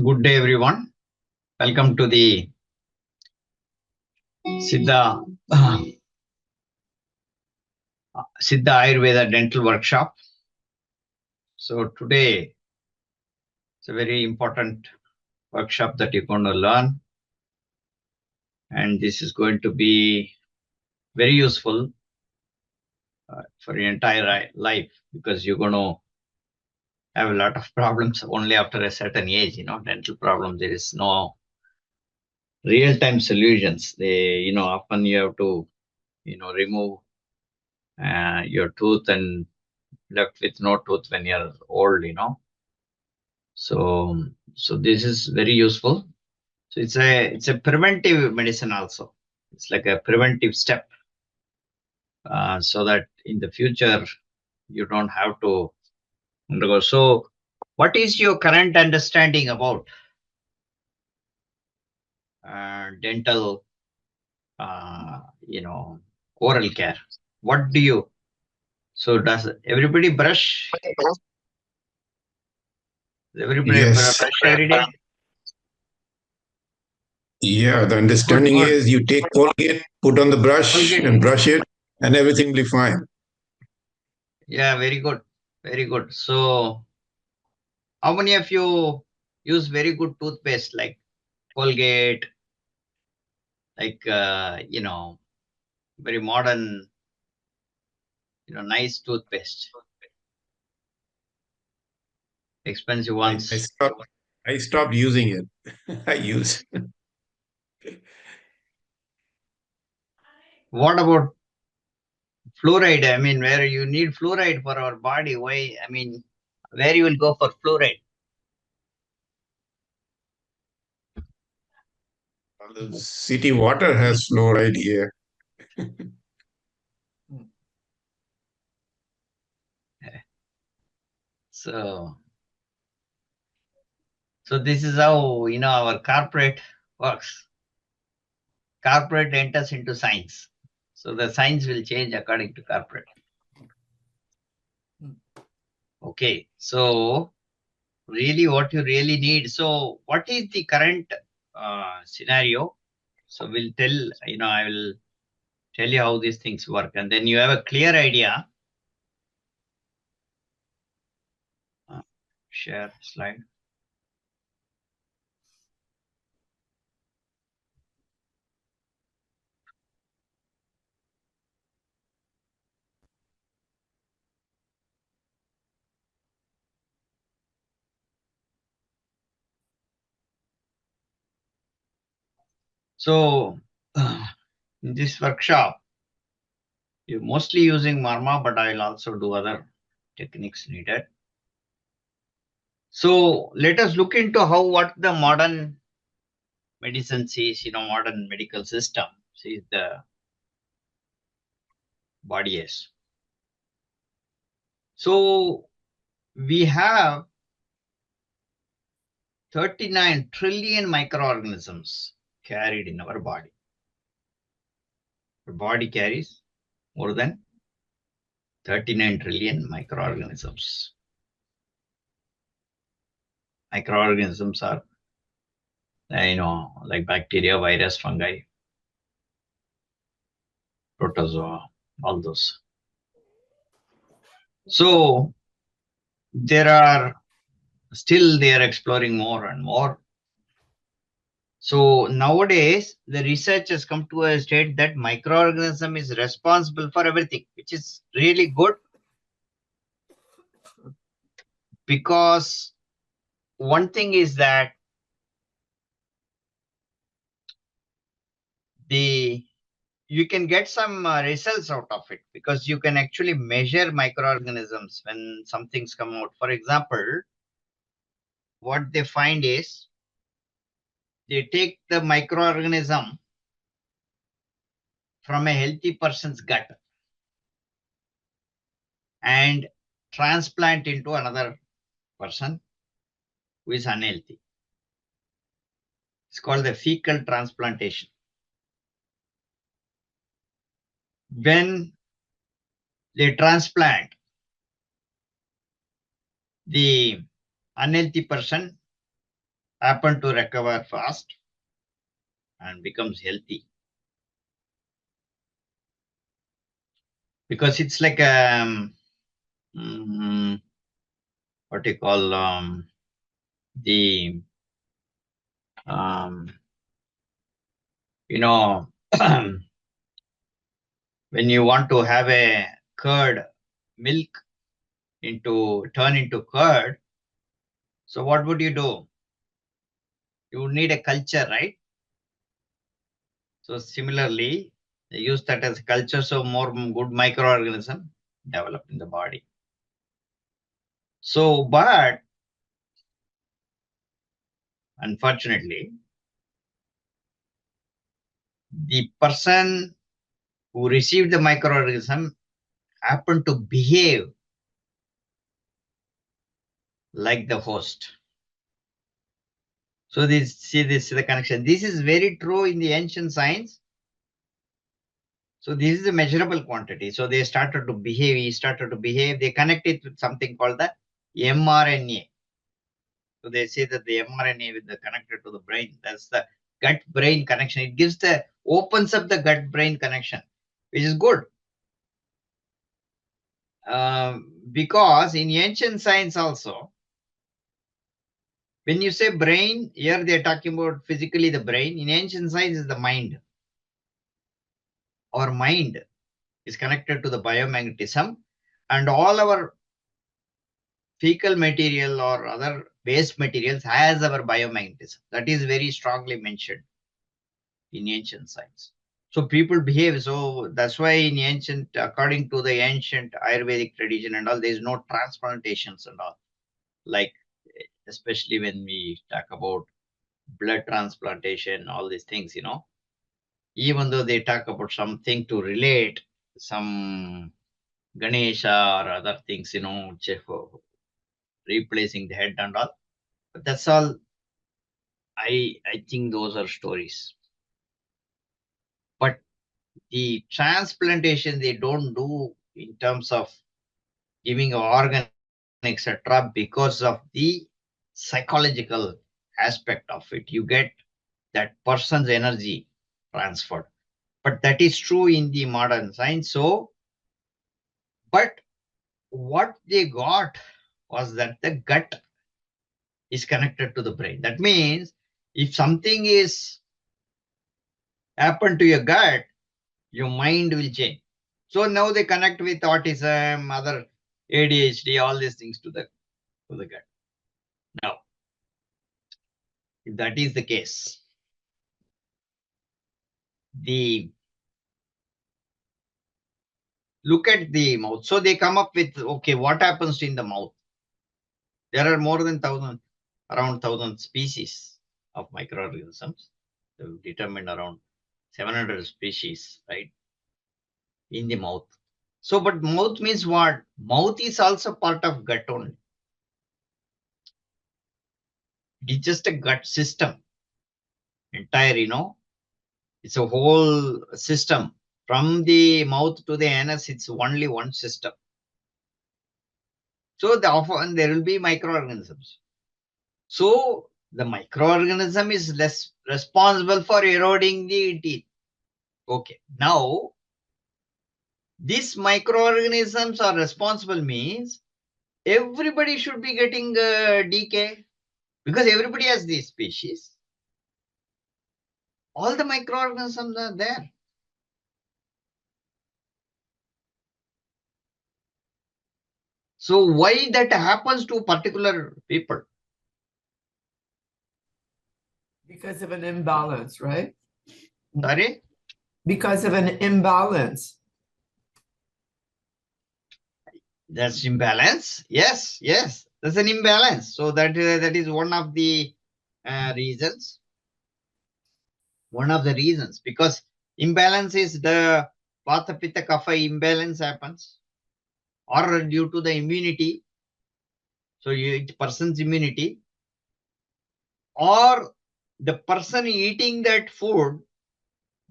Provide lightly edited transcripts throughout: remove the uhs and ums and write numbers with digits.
Good day, everyone. Welcome to the Siddha Siddha Ayurveda Dental Workshop. So today it's a very important workshop that you're going to learn, and this is going to be very useful for your entire life because you're going to have a lot of problems only after a certain age. Dental problems. There is no real-time solutions. Often you have to remove your tooth and left with no tooth when you're old. So this is very useful. So it's a preventive medicine also. It's like a preventive step, so that in the future you don't have to undergo. So what is your current understanding about dental, oral care? What do you? So does everybody brush? Does everybody Yes. brush every day? Yeah, the Good, understanding good. is you take Colgate, put on the brush Colgate. and brush it, and everything will be fine. Yeah, very good, very good. So how many of you use very good toothpaste like Colgate, like very modern, nice toothpaste, expensive I, I ones? stopped I stopped using it. I use What about fluoride? I mean, where you need fluoride for our body? Why? I mean, where you will go for fluoride? the city water has fluoride here. So, so this is how our corporate works. Corporate enters into science, so the science will change according to corporate. Okay, so really what you really need. So what is the current scenario? So I will tell you how these things work, and then you have a clear idea. Share slide. So in this workshop, you're mostly using Marma, but I'll also do other techniques needed. So let us look into what the modern medicine sees, modern medical system sees the body as. So we have 39 trillion microorganisms carried in our body. Our body carries more than 39 trillion microorganisms. Microorganisms are, like bacteria, virus, fungi, protozoa, all those. So they are exploring more and more. So nowadays, the research has come to a state that microorganism is responsible for everything, which is really good, because one thing is that you can get some results out of it, because you can actually measure microorganisms when some things come out. For example, what they find is they take the microorganism from a healthy person's gut and transplant into another person who is unhealthy. It's called the fecal transplantation. When they transplant the unhealthy person happen to recover fast and becomes healthy. Because it's like what you call the you know when you want to have a curd milk turn into curd, so what would you do? You would need a culture, right? So similarly, they use that as culture, so more good microorganism develop in the body. So, but unfortunately, the person who received the microorganism happened to behave like the host. So this is the connection. This is very true in the ancient science. So this is a measurable quantity. So they started to behave. He started to behave. They connect it with something called the mRNA. So they say that the mRNA with the connected to the brain. That's the gut-brain connection. It opens up the gut-brain connection, which is good. Because in ancient science also, when you say brain, here they're talking about physically the brain. In ancient science is the mind. Our mind is connected to the biomagnetism, and all our fecal material or other waste materials has our biomagnetism. That is very strongly mentioned in ancient science. So people behave. So that's why in ancient, according to the ancient Ayurvedic tradition and all, there is no transplantations and all. Like, especially when we talk about blood transplantation, all these things, even though they talk about something to relate, some Ganesha or other things, replacing the head and all. But that's all. I think those are stories. But the transplantation they don't do in terms of giving an organ, etc., because of the psychological aspect of it. You get that person's energy transferred. But that is true in the modern science. So, but what they got was that the gut is connected to the brain. That means if something is happened to your gut, your mind will change. So now they connect with autism, other ADHD, all these things to the gut. Now, if that is the case, the look at the mouth. So they come up with, okay, what happens in the mouth? There are more than around 1,000 species of microorganisms. They have determined around 700 species, right, in the mouth. So, but mouth means what? Mouth is also part of gut only. It's just a gut system. Entire, it's a whole system. From the mouth to the anus, it's only one system. So often there will be microorganisms. So the microorganism is less responsible for eroding the teeth. Okay. Now, these microorganisms are responsible means everybody should be getting decay because everybody has these species. All the microorganisms are there. So why that happens to particular people? Because of an imbalance, right? Sorry? Because of an imbalance. That's imbalance. Yes, yes. That's an imbalance. So that is one of the reasons. One of the reasons, because imbalance is the Vata Pitta Kapha imbalance happens, or due to the immunity. So person's immunity, or the person eating that food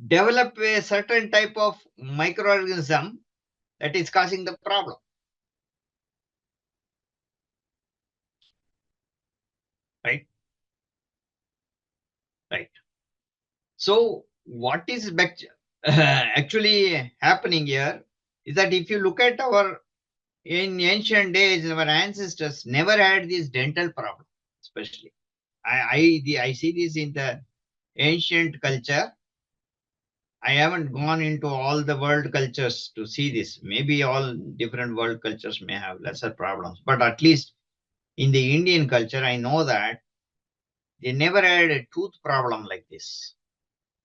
develop a certain type of microorganism that is causing the problem. Right? Right. So what is actually happening here is that if you look at in ancient days, our ancestors never had this dental problem, especially. I see this in the ancient culture. I haven't gone into all the world cultures to see this. Maybe all different world cultures may have lesser problems, but at least in the Indian culture, I know that they never had a tooth problem like this.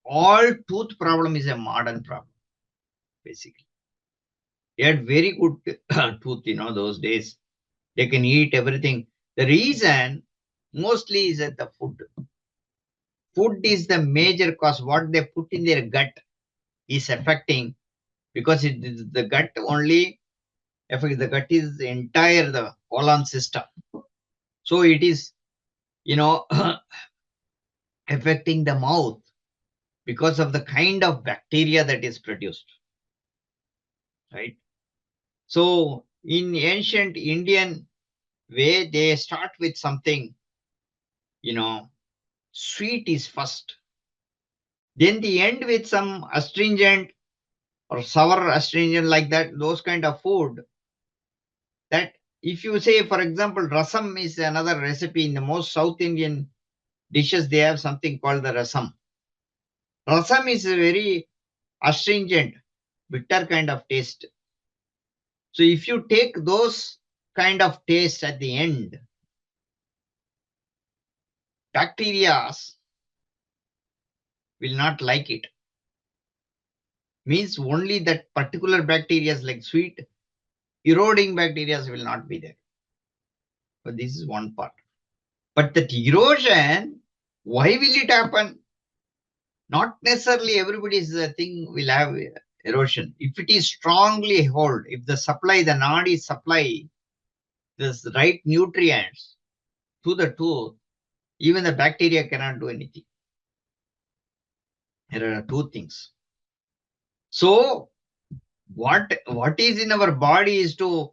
All tooth problem is a modern problem, basically. They had very good tooth, those days. They can eat everything. The reason mostly is that the food. Food is the major cause. What they put in their gut is affecting, because the gut only affects, the gut is the entire the colon system. So it is, affecting the mouth because of the kind of bacteria that is produced, right? So in ancient Indian way, they start with something, you know, sweet is first. Then they end with some astringent or sour astringent, like that, those kind of food. That if you say, for example, rasam is another recipe. In the most South Indian dishes, they have something called the rasam. Rasam is a very astringent, bitter kind of taste. So if you take those kind of taste at the end, bacteria will not like it. Means only that particular bacteria like sweet, eroding bacteria will not be there. But this is one part. But that erosion, why will it happen? Not necessarily everybody's thing will have erosion. If it is strongly held, if the supply, the nadi supply the right nutrients to the tooth, even the bacteria cannot do anything. There are two things. So what is in our body is to,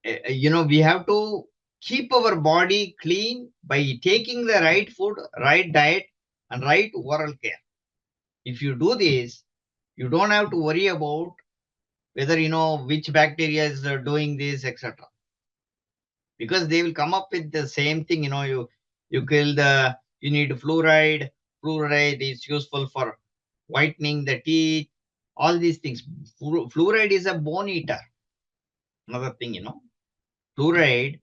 we have to keep our body clean by taking the right food, right diet, and right oral care. If you do this, you don't have to worry about whether which bacteria is doing this, etc. Because they will come up with the same thing. You kill you need fluoride. Fluoride is useful for whitening the teeth. All these things. Fluoride is a bone eater. Another thing, fluoride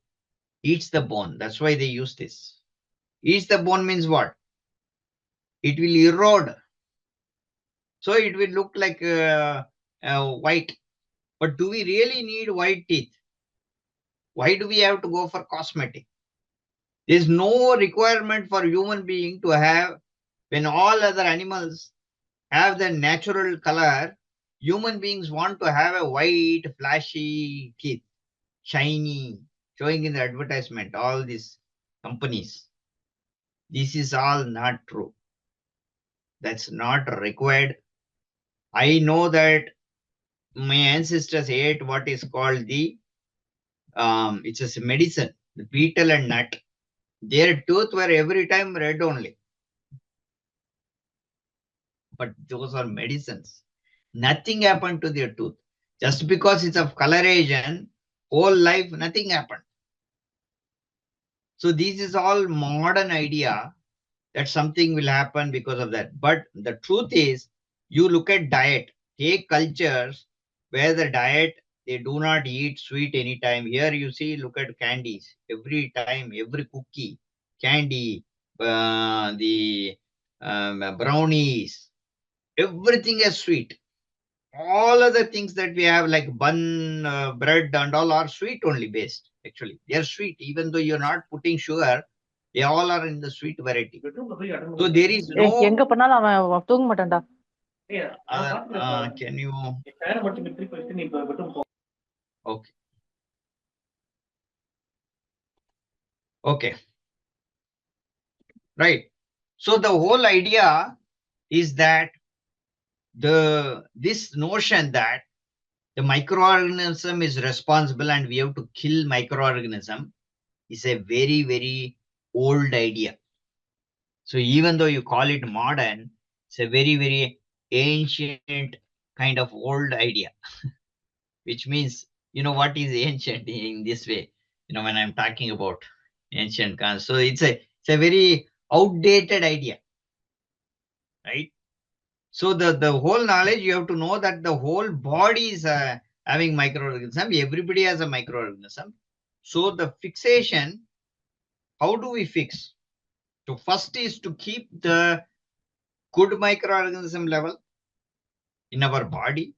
eats the bone. That's why they use this. Eats the bone means what? It will erode. So it will look like white. But do we really need white teeth? Why do we have to go for cosmetic? There is no requirement for human being to have, when all other animals have the natural color, human beings want to have a white, flashy teeth, shiny, showing in the advertisement, all these companies. This is all not true. That's not required. I know that my ancestors ate what is called it's a medicine, the beetle and nut. Their tooth were every time red only. But those are medicines. Nothing happened to their tooth. Just because it's of coloration, whole life, nothing happened. So this is all modern idea that something will happen because of that. But the truth is, you look at diet, take cultures where the diet, they do not eat sweet anytime. Here you see, look at candies. Every time, every cookie, candy, the brownies, everything is sweet. All other things that we have like bun, bread and all are sweet only based. Actually, they are sweet. Even though you're not putting sugar, they all are in the sweet variety. So there is no... எங்க பண்ணாலும் அவன் தூங்க மாட்டான்டா. Can you... Okay. Okay. Right. So the whole idea is that this notion that the microorganism is responsible and we have to kill microorganism is a very, very old idea. So even though you call it modern, it's a very, very ancient kind of old idea, which means, what is ancient in this way? When I'm talking about ancient concept. So it's a very outdated idea, right? So the whole knowledge, you have to know that the whole body is having microorganism. Everybody has a microorganism. So the fixation, how do we fix? So first is to keep the good microorganism level in our body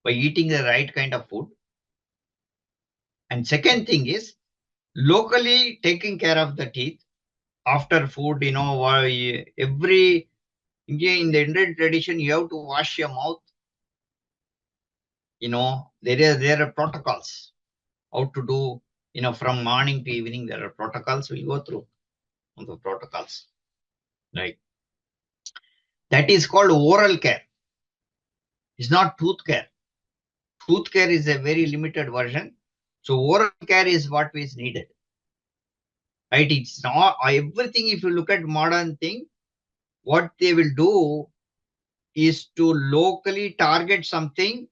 by eating the right kind of food. And second thing is locally taking care of the teeth after food. Every in the Indian tradition, you have to wash your mouth. There are protocols how to do. From morning to evening, there are protocols. We'll go through the protocols, right? That is called oral care. It's not tooth care. Tooth care is a very limited version. So oral care is what is needed, right? It's not everything. If you look at modern thing, what they will do is to locally target something,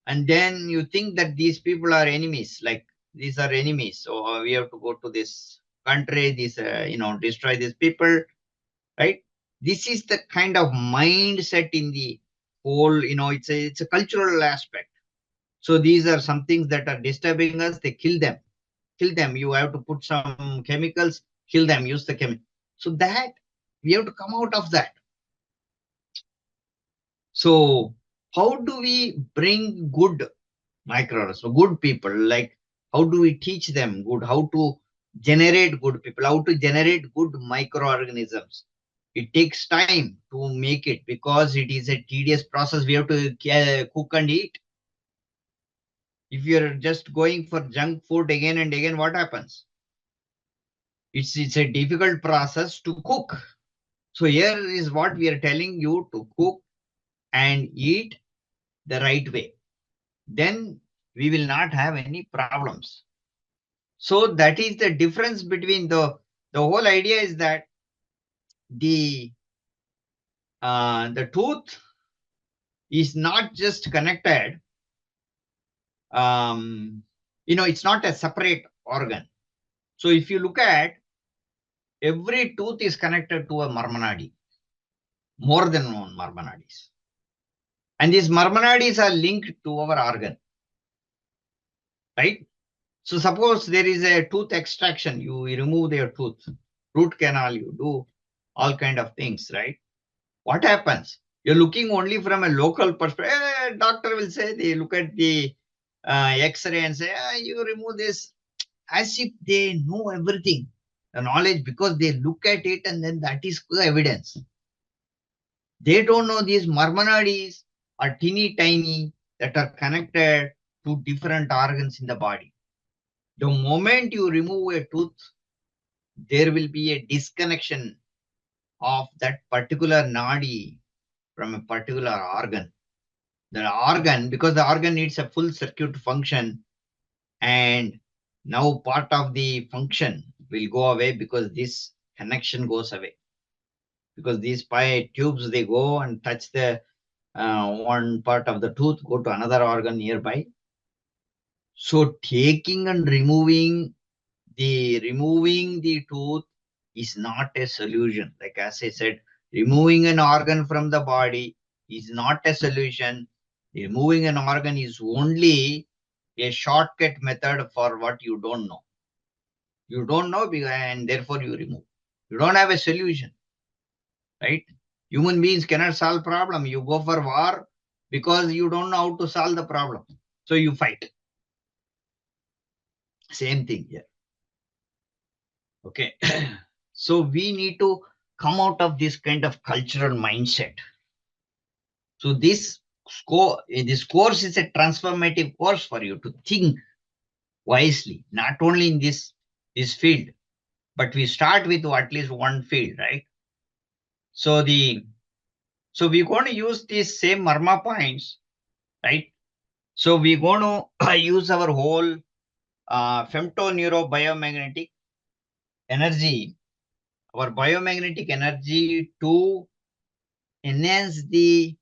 and then you think that these people are enemies, like these are enemies. So we have to go to this country, destroy these people, right? This is the kind of mindset in the whole, it's a cultural aspect. So these are some things that are disturbing us. They kill them. You have to put some chemicals, kill them, use the chemical. So that we have to come out of that. So how do we bring good microorganisms, good people? Like, how do we teach them good? How to generate good people? How to generate good microorganisms? It takes time to make it because it is a tedious process. We have to cook and eat. If you're just going for junk food again and again, what happens? It's a difficult process to cook. So here is what we are telling you, to cook and eat the right way. Then we will not have any problems. So that is the difference between the whole idea is that the tooth is not just connected. It's not a separate organ. So if you look at, every tooth is connected to a marmanadi, more than one marmanadis. And these marmanadis are linked to our organ, right? So suppose there is a tooth extraction, you remove their tooth, root canal, you do all kind of things, right? What happens? You're looking only from a local perspective. Doctor will say, they look at the X-ray and say, you remove this, as if they know everything, the knowledge, because they look at it and then that is the evidence. They don't know these marmanadis are teeny tiny that are connected to different organs in the body. The moment you remove a tooth, there will be a disconnection of that particular nadi from a particular organ. The organ, because the organ needs a full circuit function, and now part of the function will go away because this connection goes away. Because these tubes, they go and touch the one part of the tooth, go to another organ nearby. So taking and removing the tooth is not a solution. Like as I said, removing an organ from the body is not a solution. Removing an organ is only a shortcut method for what you don't know. You don't know, and therefore you remove. You don't have a solution, right? Human beings cannot solve problem. You go for war because you don't know how to solve the problem. So you fight. Same thing here. Okay. So we need to come out of this kind of cultural mindset. So this course is a transformative course for you to think wisely, not only in this field, but we start with at least one field, right? So we're going to use these same marma points, right? So we're going to use our whole femtoneuro biomagnetic energy, our biomagnetic energy to enhance the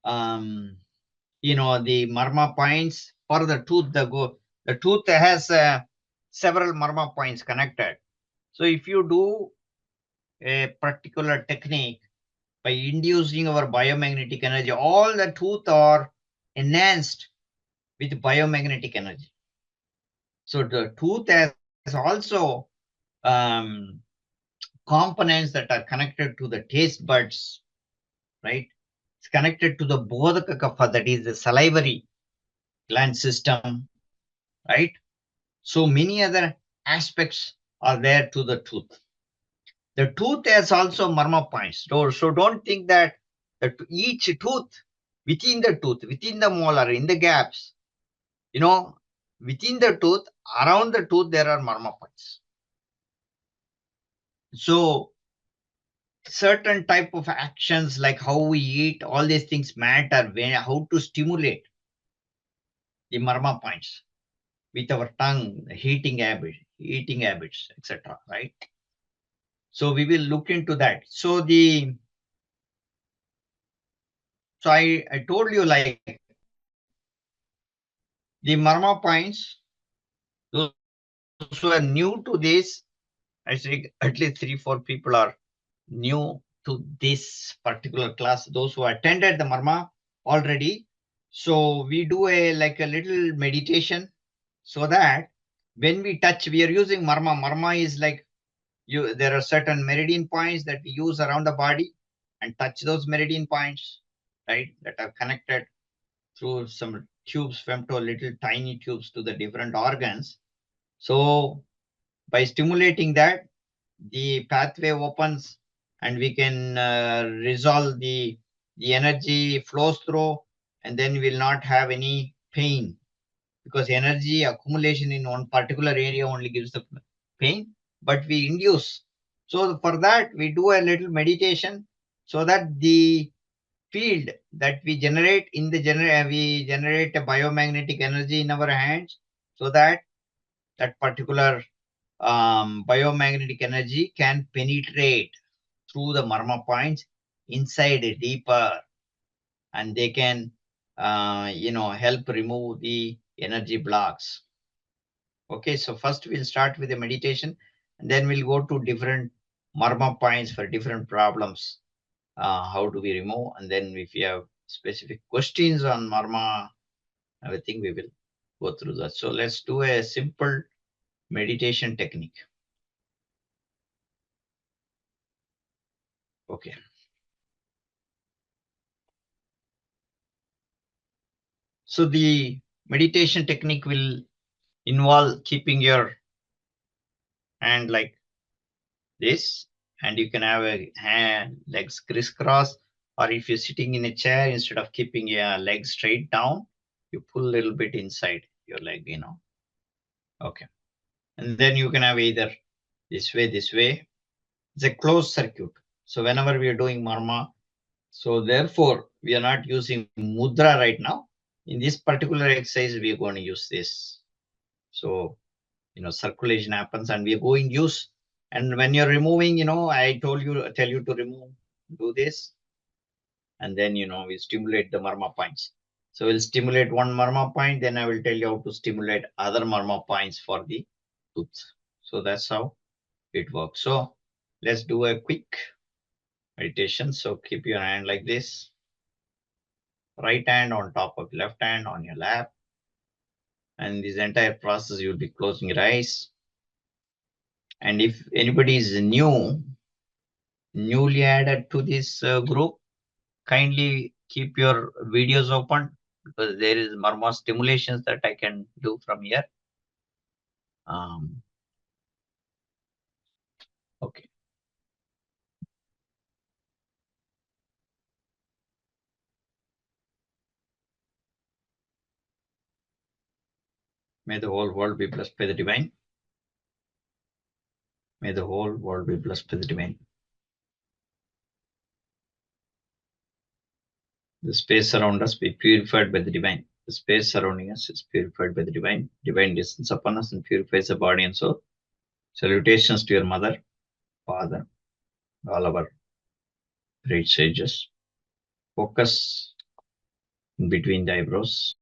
the marma points for the tooth. The tooth has several marma points connected. So if you do a particular technique by inducing our biomagnetic energy, all the tooth are enhanced with biomagnetic energy. So the tooth has also components that are connected to the taste buds, right? It's connected to the bodhaka kapha, that is the salivary gland system, right? So many other aspects are there to the tooth. The tooth has also marma points. So don't think that each tooth, within the molar, in the gaps, within the tooth, around the tooth, there are marma points. So certain type of actions like how we eat, all these things matter, how to stimulate the marma points with our tongue, eating habits, etc. Right? So we will look into that. So I told you, like, the marma points, those who are new to this, I think at least 3-4 people are new to this particular class. Those who attended the marma already. So we do a little meditation, so that when we touch, we are using marma. Marma is like, there are certain meridian points that we use around the body, and touch those meridian points, right, that are connected through some tubes, femto, little tiny tubes to the different organs. So by stimulating that, the pathway opens, and we can resolve the energy flows through, and then we'll not have any pain, because energy accumulation in one particular area only gives the pain, but we induce. So for that, we do a little meditation, so that the field that we generate we generate a biomagnetic energy in our hands, so that particular biomagnetic energy can penetrate through the marma points inside deeper, and they can help remove the energy blocks. Okay, so first we'll start with the meditation, and then we'll go to different marma points for different problems. How do we remove? And then if you have specific questions on marma, I think we will go through that. So let's do a simple meditation technique. Okay. So the meditation technique will involve keeping your hand like this, and you can have a legs crisscross, or if you're sitting in a chair, instead of keeping your legs straight down, you pull a little bit inside your leg, Okay. And then you can have either this way. It's a closed circuit. So whenever we are doing marma, so therefore we are not using mudra right now. In this particular exercise, we are going to use this. So, circulation happens, and we are going to use. And when you're removing, I tell you to remove, do this. And then, we stimulate the marma points. So we'll stimulate one marma point, then I will tell you how to stimulate other marma points for the tooth. So that's how it works. So let's do a quick meditation. So keep your hand like this. Right hand on top of left hand on your lap. And this entire process, you'll be closing your eyes. And if anybody is newly added to this group, kindly keep your videos open, because there is more stimulations that I can do from here. Okay. May the whole world be blessed by the divine. May the whole world be blessed by the divine. The space around us be purified by the divine. The space surrounding us is purified by the divine. Divine descends upon us and purifies the body and soul. Salutations to your mother. Father, all our great sages. Focus between the eyebrows.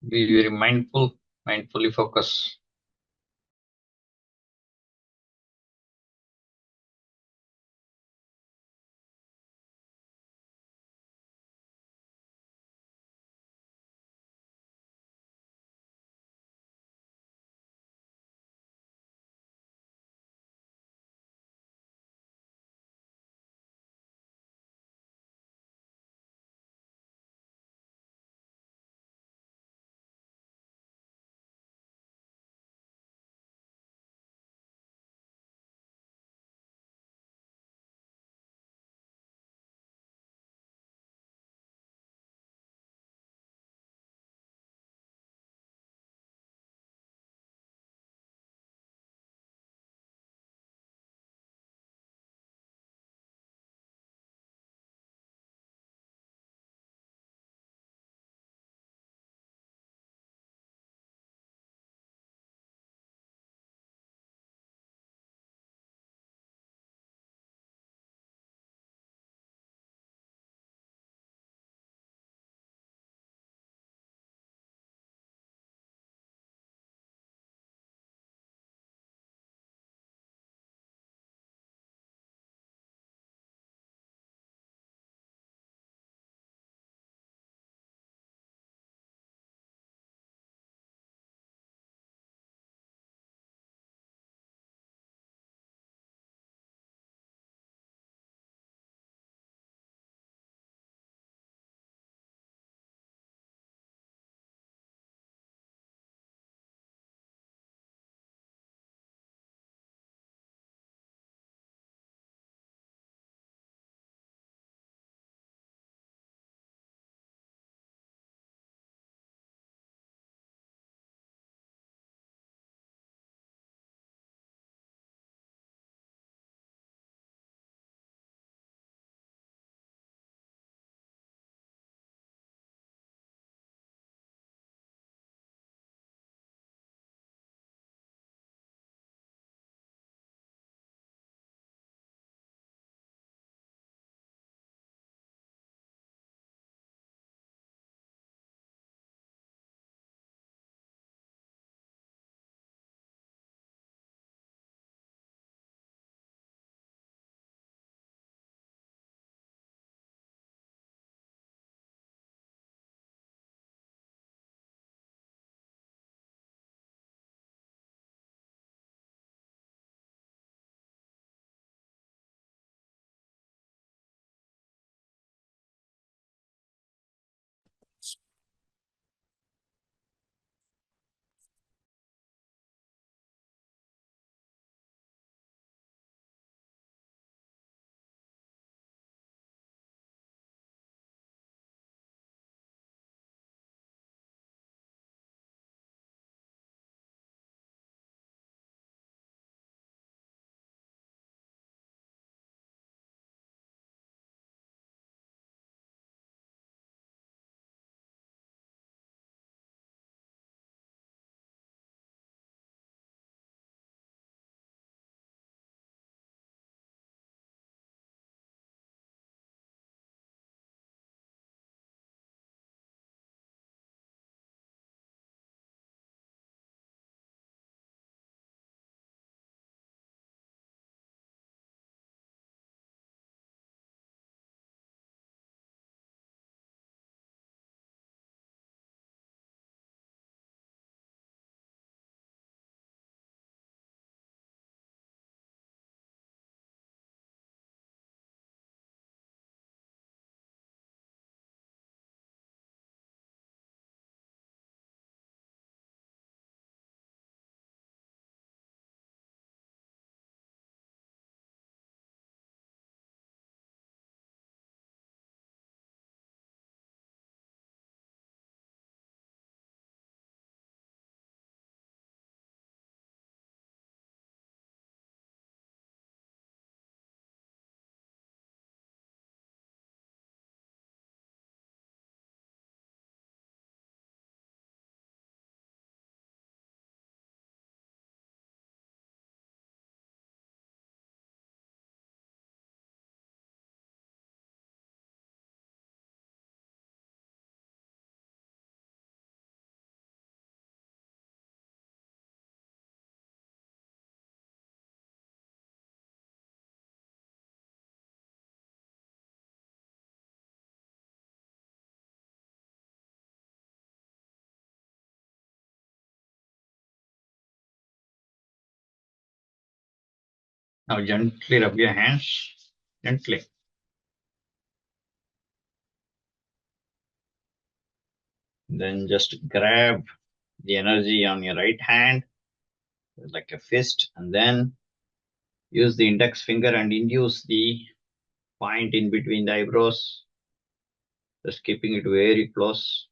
Be very mindful, mindfully focus. Now gently rub your hands, gently. Then just grab the energy on your right hand like a fist, and then use the index finger and induce the point in between the eyebrows, just keeping it very close.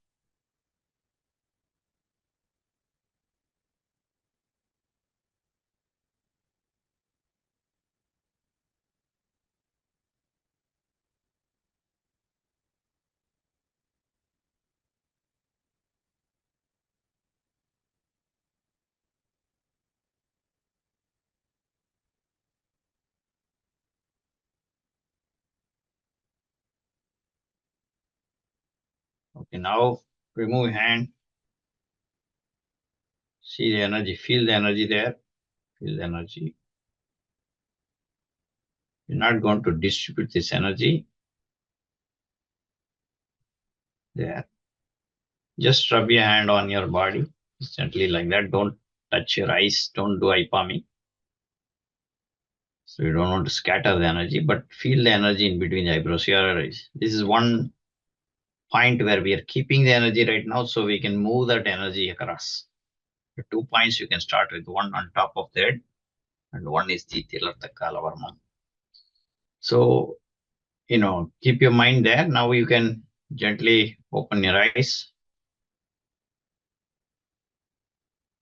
Okay, now remove hand. See the energy, feel the energy there, feel the energy. You're not going to distribute this energy there. Just rub your hand on your body, gently like that. Don't touch your eyes, don't do eye palming. So you don't want to scatter the energy, but feel the energy in between the eyebrows, your eyes. This is one point where we are keeping the energy right now, so we can move that energy across. The 2 points you can start with, one on top of the head, and one is the Tilartha Kalavarmam. So, keep your mind there. Now you can gently open your eyes.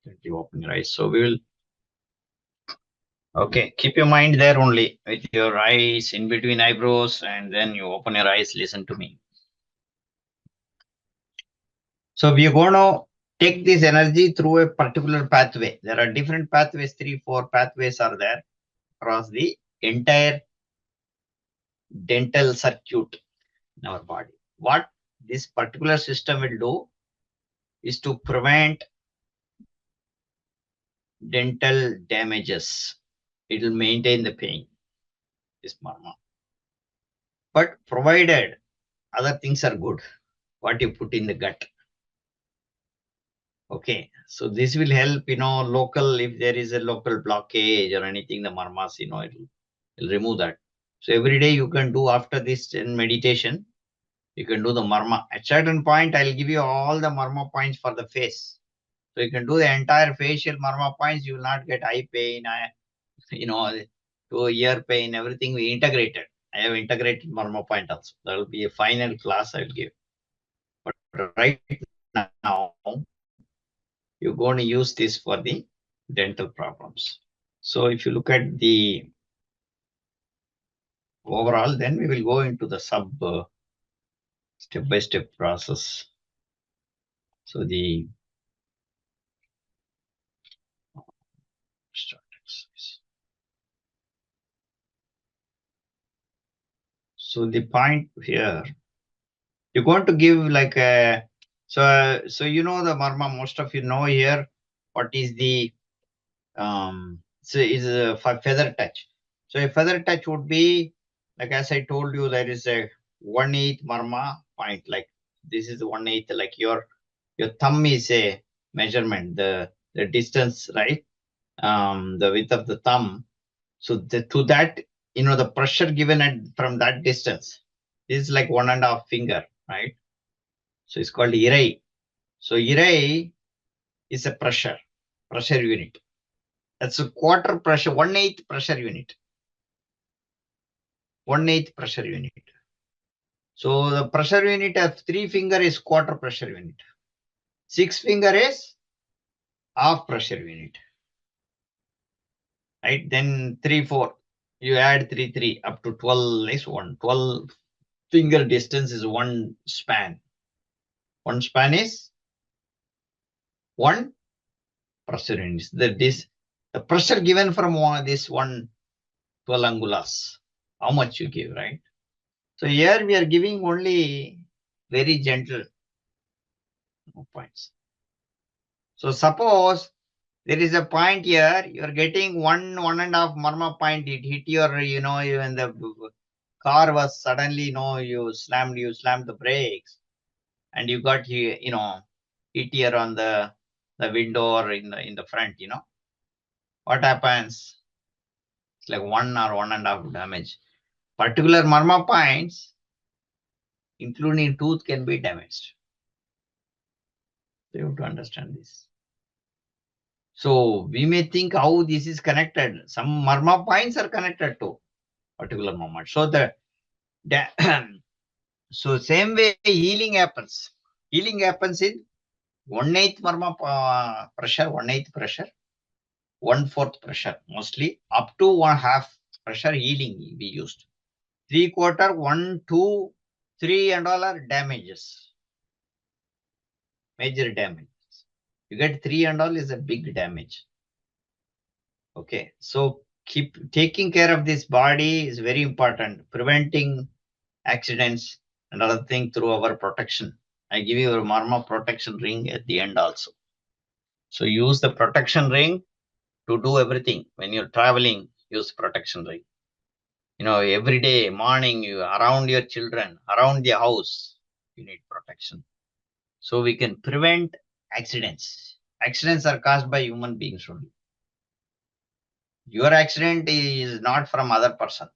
Gently open your eyes. So we will, okay, keep your mind there only with your eyes in between eyebrows, and then you open your eyes, listen to me. So we are going to take this energy through a particular pathway. There are different pathways, 3, 4 pathways are there across the entire dental circuit in our body. What this particular system will do is to prevent dental damages. It will maintain the pain, this marma. But provided other things are good, what you put in the gut. Okay, so this will help, local, if there is a local blockage or anything, the marmas, it'll remove that. So every day you can do after this in meditation, you can do the marma. At certain point, I'll give you all the marma points for the face. So you can do the entire facial marma points. You will not get eye pain, to ear pain, everything we integrated. I have integrated marma point also. There will be a final class I will give. But right now, you're going to use this for the dental problems. So if you look at the overall, then we will go into the step-by-step process. So the start exercise. So the point here, you're going to give like a, so the marma, most of you know here, what is the, so is a feather touch. So a feather touch would be, like as I told you, there is a 1/8 marma point, like this is 1/8, like your thumb is a measurement, the distance, right? The width of the thumb. So to that, the pressure given from that distance, this is like 1.5 finger, right? So it's called irai. So irai is a pressure unit. That's a quarter pressure, 1/8 pressure unit. 1/8 pressure unit. So the pressure unit of 3 finger is quarter pressure unit. 6 finger is half pressure unit. Right? Then 3, 4. You add 3, 3 up to 12 is 1. 12 finger distance is one span. One span is 1 pressure unit. The pressure given from this 12 angulas. How much you give, right? So here we are giving only very gentle points. So suppose there is a point here, you are getting 1.5 marma point, it hit your, when the car was suddenly, you slammed the brakes, and you got here, hit here on the window or in the front, what happens? It's like 1 or 1.5 damage. Particular marma points, including tooth, can be damaged. So you have to understand this. So we may think how this is connected. Some marma points are connected to particular moment. So so same way healing happens. Healing happens in 1/8 marma pressure, 1/8 pressure, 1/4 pressure, mostly up to 1/2 pressure healing we used. 3/4, 1, 2, 3 and all are damages. Major damages. You get 3 and all is a big damage. Okay, so keep taking care of this body is very important. Preventing accidents and other thing through our protection. I give you a marma protection ring at the end also. So use the protection ring to do everything. When you're traveling, use protection ring. You know, every day, morning, you around your children, around the house, you need protection. So we can prevent accidents. Accidents are caused by human beings only. Your accident is not from other person.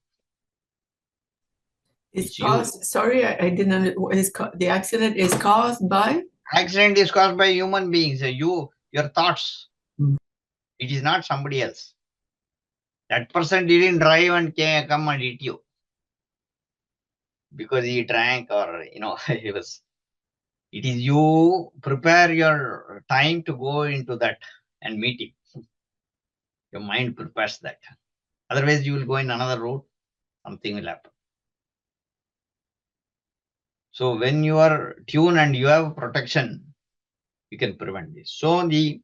It's It's you. caused, sorry, I didn't know what is the accident is caused by? Accident is caused by human beings. Your thoughts. Hmm. It is not somebody else. That person didn't drive and come and hit you because he drank or he was. It is you prepare your time to go into that and meet him. Your mind prepares that. Otherwise, you will go in another route. Something will happen. So when you are tuned and you have protection, you can prevent this. So we'll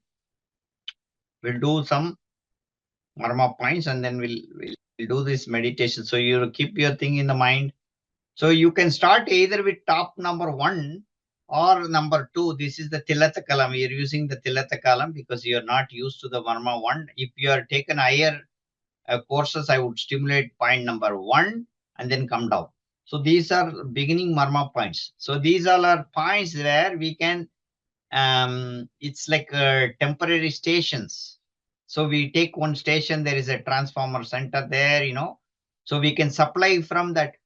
do some marma points and then we'll do this meditation. So you keep your thing in the mind. So you can start either with top number 1 or number 2. This is the Tilata Kalam. You're using the Tilata Kalam because you're not used to the marma 1. If you are taken higher courses, I would stimulate point number 1 and then come down. So these are beginning marma points. So these all are points where we can, it's like temporary stations. So we take one station, there is a transformer center there, so we can supply from that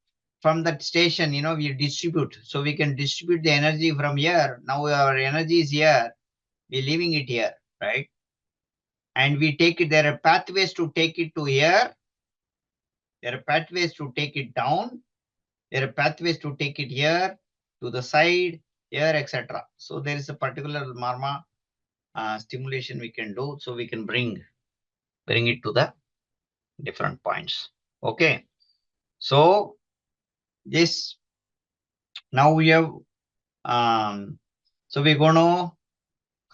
station, we distribute. So we can distribute the energy from here. Now our energy is here, we're leaving it here, right? And we take it, there are pathways to take it to here. There are pathways to take it down. There are pathways to take it here, to the side, here, etc. So there is a particular marma stimulation we can do. So we can bring it to the different points. Okay. So this, now we have, so we're going to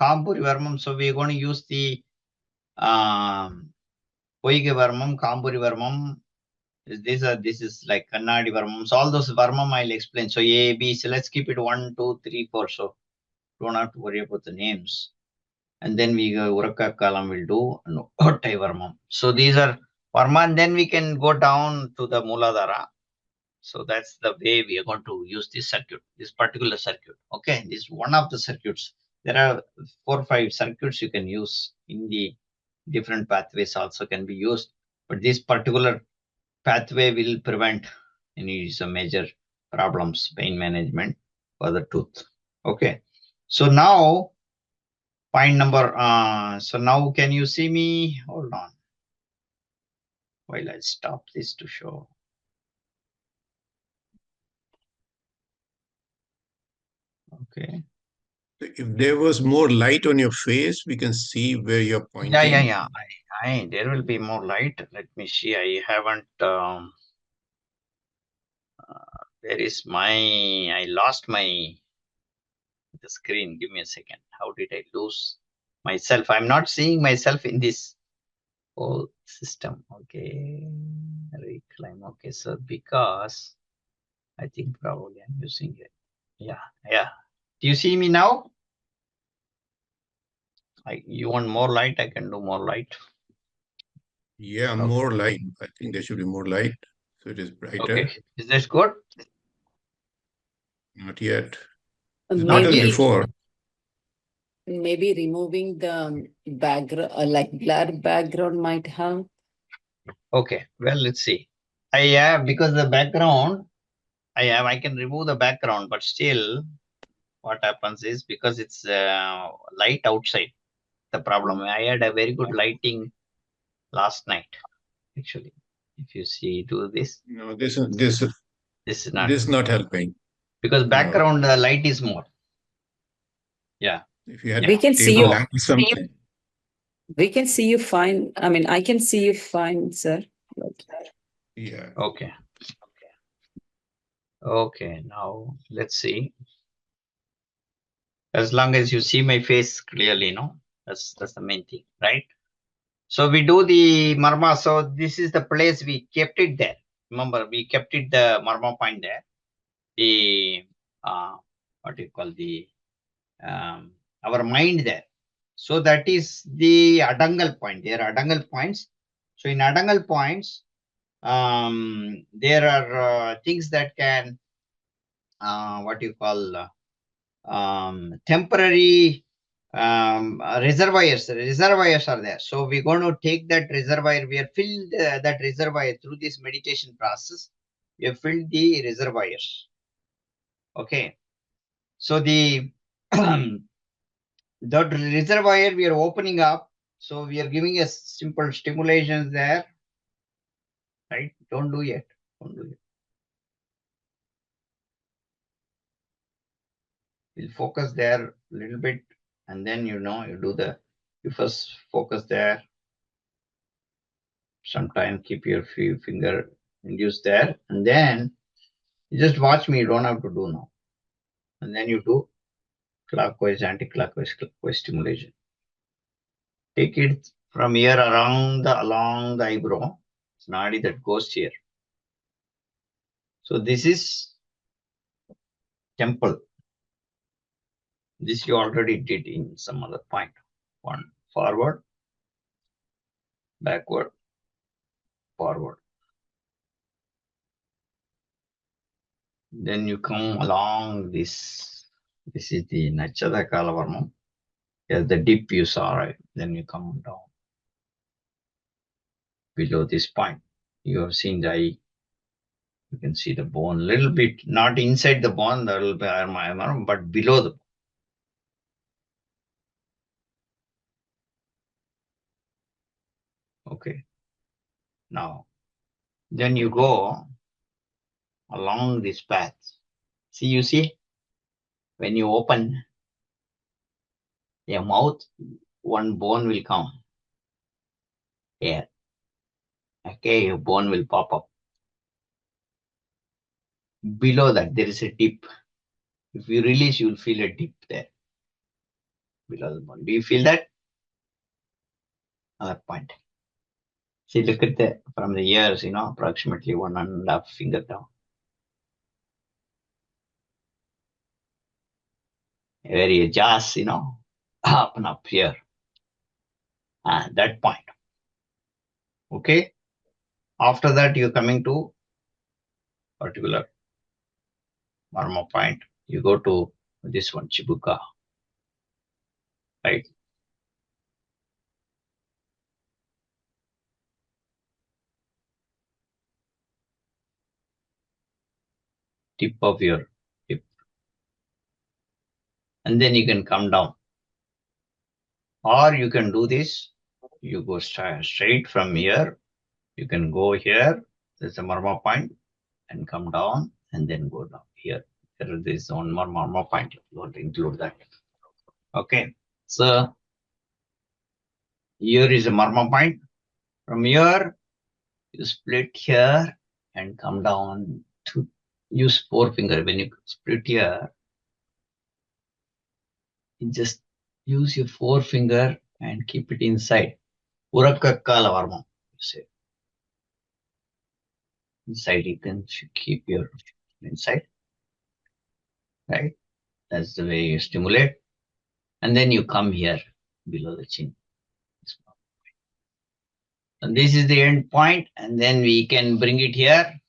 Kamburi Varmam. So we're going to use the Poige Varmam, Kamburi Varmam. This is like Kannadi Varmam. So all those Varmam I'll explain. So A, B, so let's keep it 1, 2, 3, 4. So don't have to worry about the names. And then we go Uraka Kalam will do Ottai Varmam. So these are Varma, and then we can go down to the Muladhara. So that's the way we are going to use this circuit, this particular circuit. Okay, this is one of the circuits. There are 4 or 5 circuits you can use in the different pathways also can be used. But this particular pathway will prevent any major problems, pain management for the tooth. Okay, so now point number, so now can you see me? Hold on while I stop this to show. Okay. If there was more light on your face, we can see where you're pointing. Yeah. There will be more light. Let me see. I haven't. Where is I lost the screen. Give me a second. How did I lose myself? I'm not seeing myself in this whole system. Okay. Reclaim. Okay. So because I think probably I'm using it. Yeah. Do you see me now? You want more light? I can do more light. Yeah, Okay. more light. I think there should be more light. So it is brighter. Okay. Is this good? Not yet. It's Not better than yet. before. Maybe removing the background, like blur background might help. Okay, well, let's see. I have, because the background, I can remove the background, but still what happens is, because it's light outside, the problem. I had a very good lighting last night, actually. If you see, do this. No, this This is not, is not helping. because No. background light is more. Yeah. If you had We can see table you. lamp or something. We can see you fine. I mean, I can see you fine, sir. Yeah. Okay. Okay, now let's see. As long as you see my face clearly, no? That's the main thing, right? So we do the marma. So this is the place we kept it there. Remember, we kept it the marma point there. The what do you call the our mind there. So that is the adangal point. There are adangal points. So in adangal points, there are things that can what you call temporary reservoirs are there. So we're going to take that reservoir. We have filled that reservoir through this meditation process. We have filled the reservoirs. Okay. So the that reservoir we are opening up. So we are giving a simple stimulations there. Right? Don't do it. Don't do it. We'll focus there a little bit, and then you first focus there. Sometime keep your finger induced there, and then you just watch me. You don't have to do now. And then you do clockwise, anti-clockwise, clockwise stimulation. Take it from here along the eyebrow. It's nadi that goes here. So this is temple. This you already did in some other point. One forward, backward, forward. Then you come along this. This is the Nachada Kalavarmam. Here's the dip you saw, right? Then you come down below this point. You have seen the eye. You can see the bone a little bit, not inside the bone, a little bit, but below the bone. Okay. Now, then you go along this path. See, you see, when you open your mouth, one bone will come here. Okay, your bone will pop up. Below that, there is a dip. If you release, you will feel a dip there. Below the bone. Do you feel that? Another point. See, look at from the ears, approximately 1.5 finger down. Where your jaws, up and up here. And that point. Okay. After that, you're coming to particular marma point. You go to this one, Chibuka. Right. Tip of your hip. And then you can come down. Or you can do this. You go straight from here. You can go here. There's a marma point and come down and then go down here. There is one more marma point. You want to include that. Okay. So here is a marma point. From here, you split here and come down to use forefinger. When you split here, you just use your forefinger and keep it inside. Urakakkala varma, you say. Inside, you can keep your inside. Right? That's the way you stimulate. And then you come here below the chin. And this is the end point, and then we can bring it here,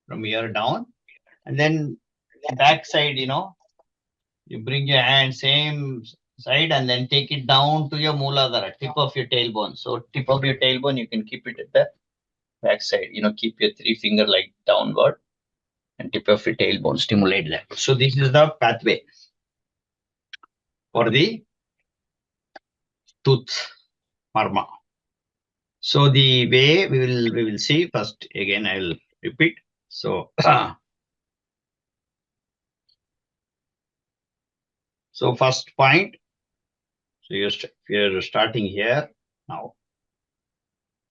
from here down, and then the back side, you bring your hand, same side, and then take it down to your Mooladhara, tip of your tailbone. So tip of your tailbone, you can keep it at the back side. Keep your 3 finger like downward and tip of your tailbone, stimulate that. So this is the pathway for the tooth marma. So the way we will see first, again I will repeat. So so first point, so you're starting here now.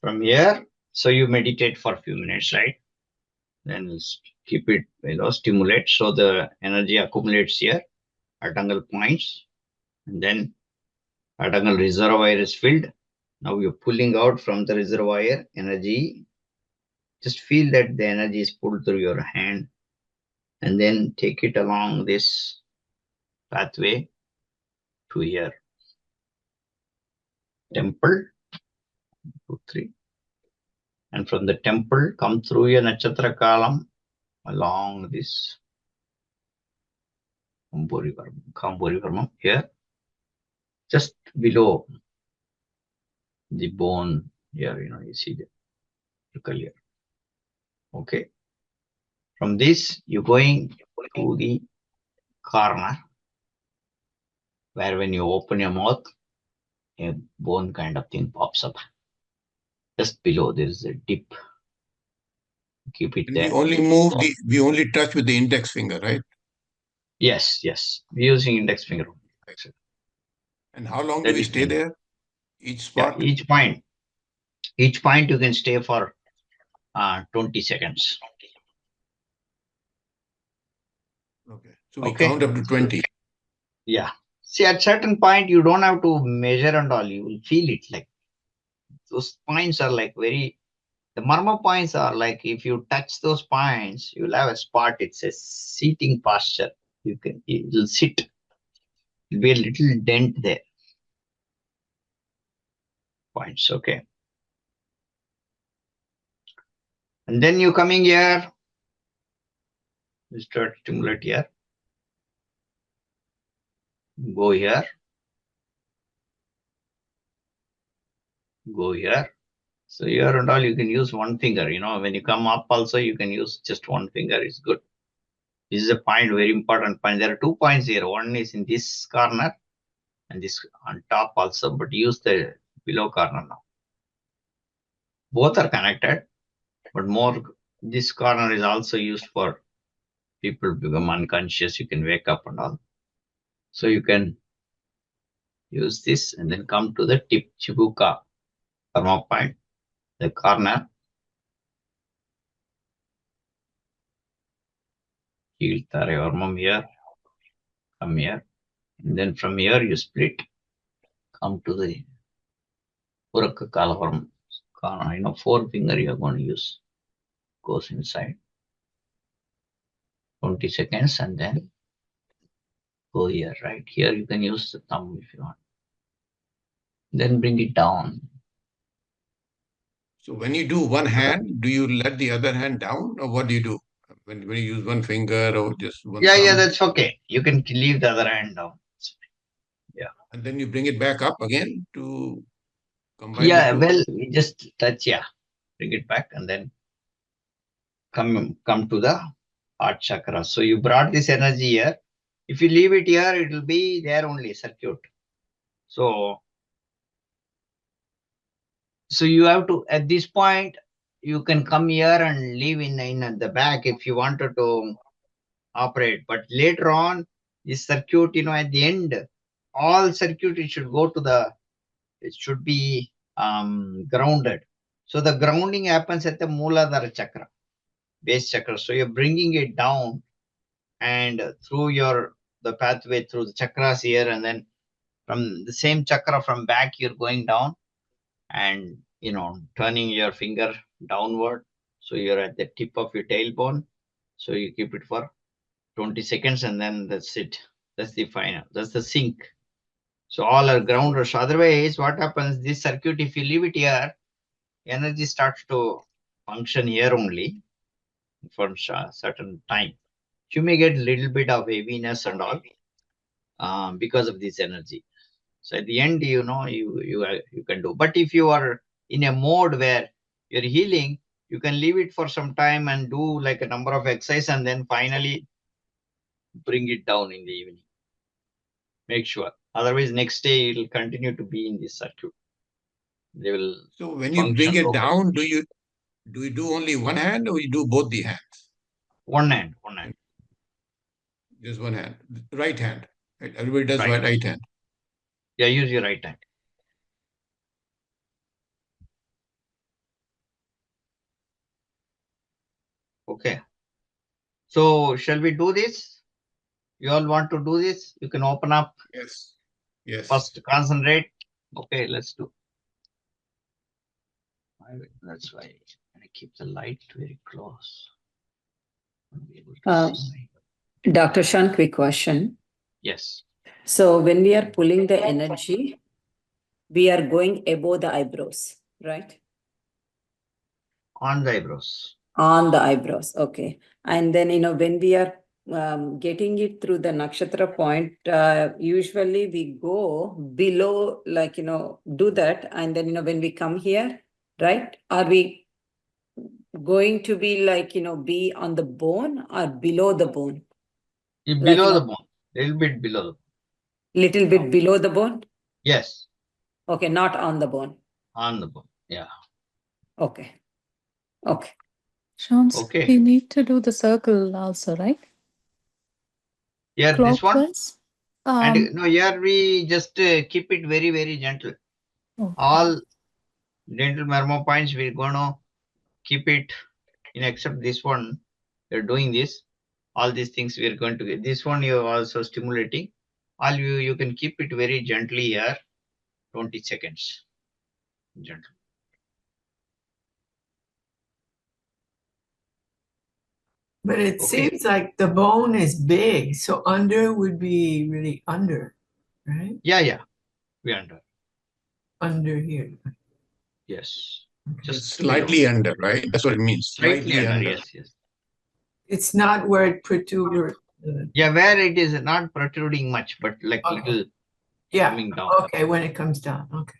From here, so you meditate for a few minutes, right? Then keep it, stimulate, so the energy accumulates here at angle points, and then at angle reservoir is filled. Now you're pulling out from the reservoir energy. Just feel that the energy is pulled through your hand, and then take it along this pathway to here. Temple, 2, 3. And from the temple, come through your Nachatra Kalam along this Kambori Varma here, just below the bone here, you see the circle here. Okay. From this, you're going to the corner where when you open your mouth, a bone kind of thing pops up. Just below, there is a dip. Keep it And there. we only touch with the index finger, right? Yes. We're using index finger. And how long do we stay there? Each spot? Yeah, each point you can stay for 20 seconds. Okay. So we count up to 20. Yeah. See, at certain point, you don't have to measure and all. You will feel it. Like those points are like the marma points are like, if you touch those points, you'll have a spot. It's a seating posture. It'll sit. It'll be a little dent there. Points. Okay. And then you coming here. You start stimulate here. Go here. Go here. So here and all, you can use one finger. When you come up also, you can use just one finger. It's good. This is a point, very important point. There are 2 points here. One is in this corner and this on top also, but use the below corner now. Both are connected, but more this corner is also used for people who become unconscious. You can wake up and all. So you can use this and then come to the tip, Chibuka karma point, the corner. Heel Tare Ormam here, come here. And then from here you split, come to the Puraka Kalavarm corner. 4 finger you are going to use. Goes inside. 20 seconds and then go here, right? Here you can use the thumb if you want. Then bring it down. So when you do one hand, do you let the other hand down, or what do you do? When you use one finger or just one thumb? Yeah, that's okay. You can leave the other hand down. Yeah. And then you bring it back up again to combine Yeah, the two? well, we just touch, bring it back and then come to the heart chakra. So you brought this energy here. If you leave it here, it will be there only, circuit. So you have to, at this point, you can come here and leave in the back if you wanted to operate. But later on, this circuit, at the end, all circuit, it should be grounded. So the grounding happens at the Mooladhara chakra, base chakra. So you're bringing it down and through the pathway through the chakras here, and then from the same chakra from back, you're going down and, turning your finger downward. So you're at the tip of your tailbone. So you keep it for 20 seconds and then that's it. That's the final. That's the sync. So all are grounders. Otherwise, what happens, this circuit, if you leave it here, energy starts to function here only for a certain time. You may get a little bit of heaviness and all because of this energy. So at the end, you can do. But if you are in a mode where you're healing, you can leave it for some time and do like a number of exercises and then finally bring it down in the evening. Make sure. Otherwise, next day it will continue to be in this circuit. They will So when you bring function it locally. down, do you do only one hand or you do both the hands? One hand. Just one hand. Right hand. Right? Everybody does Right. right hand. Yeah, use your right hand. Okay. So shall we do this? You all want to do this? You can open up. Yes. Yes. First, concentrate. Okay, let's do. That's why I keep the light very close. I'll be able to see Dr. Shan, quick question. Yes. So when we are pulling the energy, we are going above the eyebrows, right? On the eyebrows. On the eyebrows, okay. And then, when we are getting it through the nakshatra point, usually we go below, do that. And then, when we come here, right? Are we going to be be on the bone or below the bone? Below the bone. Little bit below the bone. Little bit below the bone? Yes. Okay, not on the bone. On the bone. Yeah. Okay. Shans, Okay. we need to do the circle also, right? Yeah, this one. Clockwise. And no, here we just keep it very, very gentle. Okay. All dental marrow points, we're going to keep it in, except this one. You're doing this. All these things we're going to get. This one you're also stimulating. All you can keep it very gently here. 20 seconds. Gentle. But it seems like the bone is big, so under would be really under, right? Yeah. We under. Under here. Yes. Just slightly under, right? That's what it means. Slightly under. Yes. It's not where it protrudes. Yeah, where it is not protruding much, but like little coming down. Okay, when it comes down. Okay.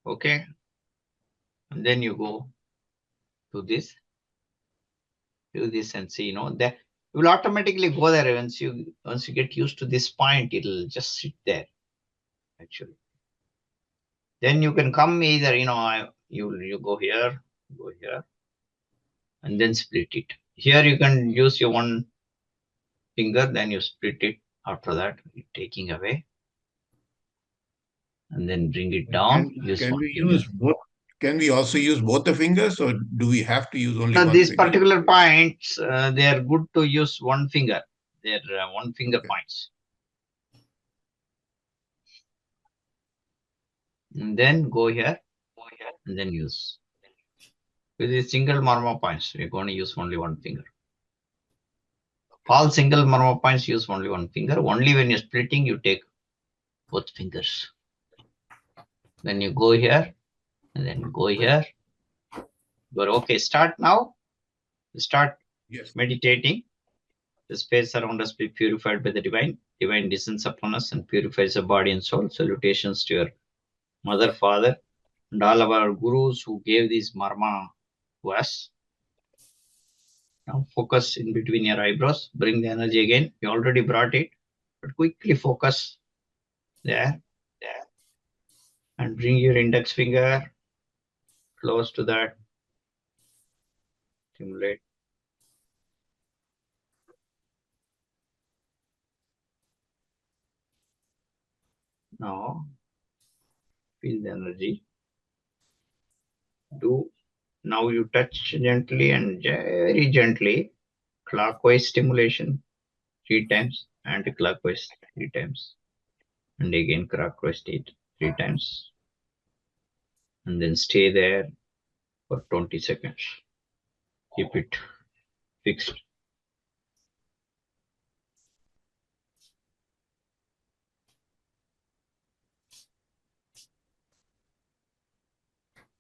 Okay. And then you go to this. Do this and see, that you will automatically go there. Once you get used to this point, it'll just sit there. Actually. Then you can come either, you go here, and then split it. Here you can use your one finger, then you split it. After that, you're taking away. And then bring it down. Can we also use both the fingers, or do we have to use only one these finger? particular points, they are good to use one finger. They're one finger points. And then go here, and then use. With these single marma points, we're going to use only one finger. All single marma points use only one finger. Only when you're splitting, you take both fingers. Then you go here, and then go here. But okay, start now. Start meditating. The space around us be purified by the divine. Divine descends upon us and purifies the body and soul. Salutations to your mother, father, and all of our gurus who gave this marma to us. Now focus in between your eyebrows. Bring the energy again. You already brought it, but quickly focus there. And bring your index finger close to that. Stimulate. Now feel the energy. Now you touch gently and very gently. Clockwise stimulation 3 times, anti-clockwise 3 times, and again clockwise 3 times. And then stay there for 20 seconds. Keep it fixed.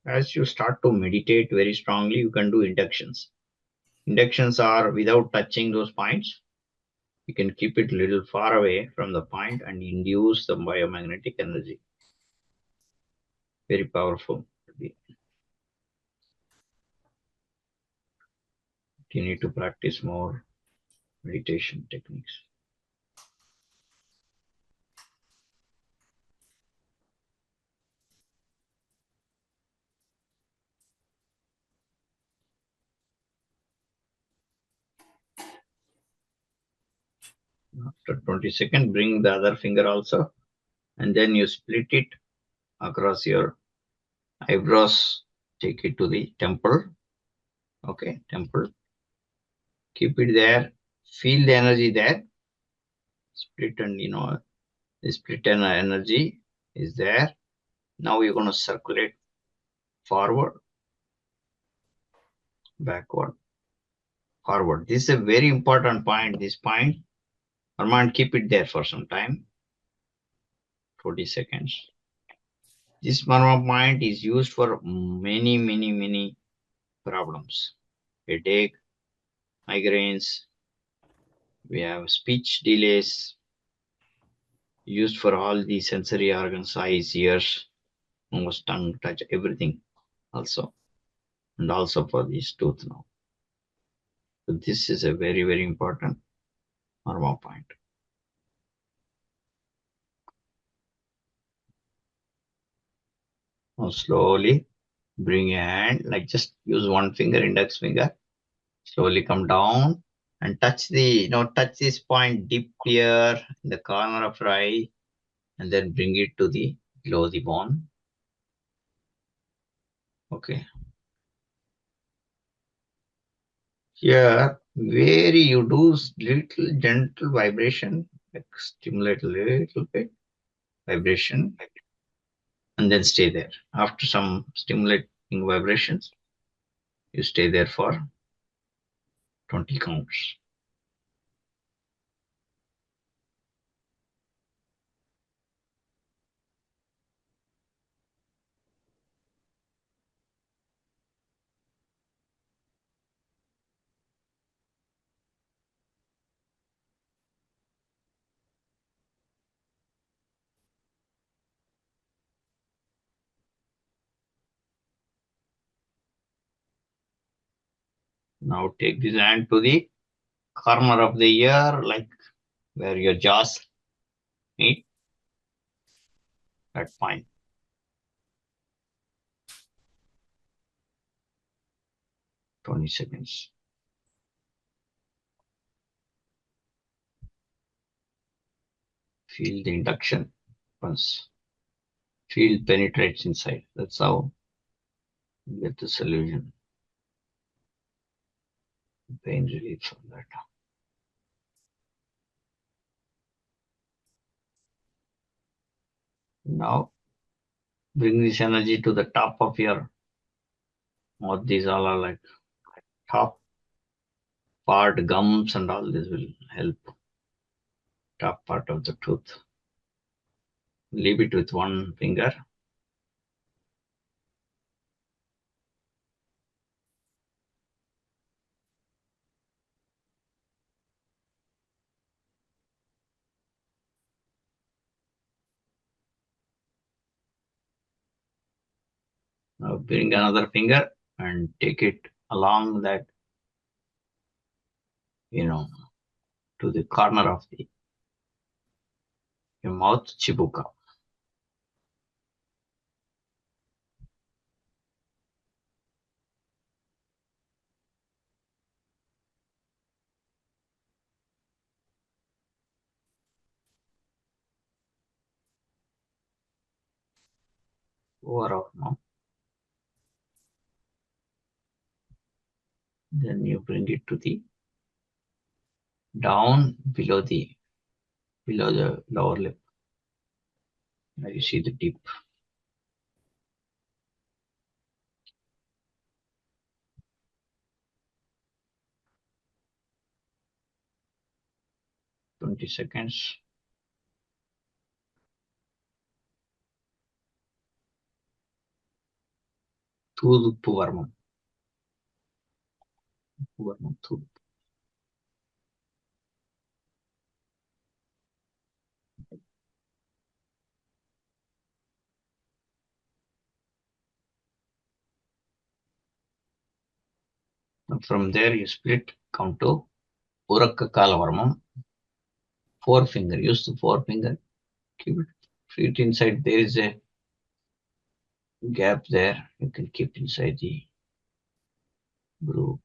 As you start to meditate very strongly, you can do inductions. Inductions are without touching those points. You can keep it a little far away from the point and induce the biomagnetic energy. Very powerful. You need to practice more meditation techniques. After 20 seconds, bring the other finger also, and then you split it across your eyebrows. Take it to the temple. Okay, temple. Keep it there. Feel the energy there. Split, and the split energy is there. Now you're going to circulate forward, backward, forward. This is a very important point. This point, Armand, keep it there for some time. 20 seconds. This marma point is used for many problems. Headache, migraines. We have speech delays. Used for all the sensory organs, eyes, ears, nose, tongue, touch, everything also. And also for this tooth now. So this is a very important marma point. Now slowly bring your hand, like just use one finger, index finger. Slowly come down and touch the, touch this point deep here in the corner of your eye, and then bring it to the below the bone. Okay. Here, where you do little gentle vibration, like stimulate a little bit vibration, and then stay there. After some stimulating vibrations, you stay there for 20 counts. Now take this hand to the corner of the ear, like where your jaws meet, that point. 20 seconds. Feel the induction once. Feel penetrates inside. That's how you get the solution. Pain relief from that. Now bring this energy to the top of your mouth. These all are like top part, gums, and all this will help. Top part of the tooth. Leave it with one finger. Now bring another finger and take it along that, to the corner of your mouth, chibuka. Over of mouth. Then you bring it to the down below the lower lip. Now you see the deep. Twenty seconds. Tooth varmam. Tooth. From there you split, come to Urakka Kalavarmam. Forefinger, use the forefinger, keep it inside. There is a gap there. You can keep inside the groove.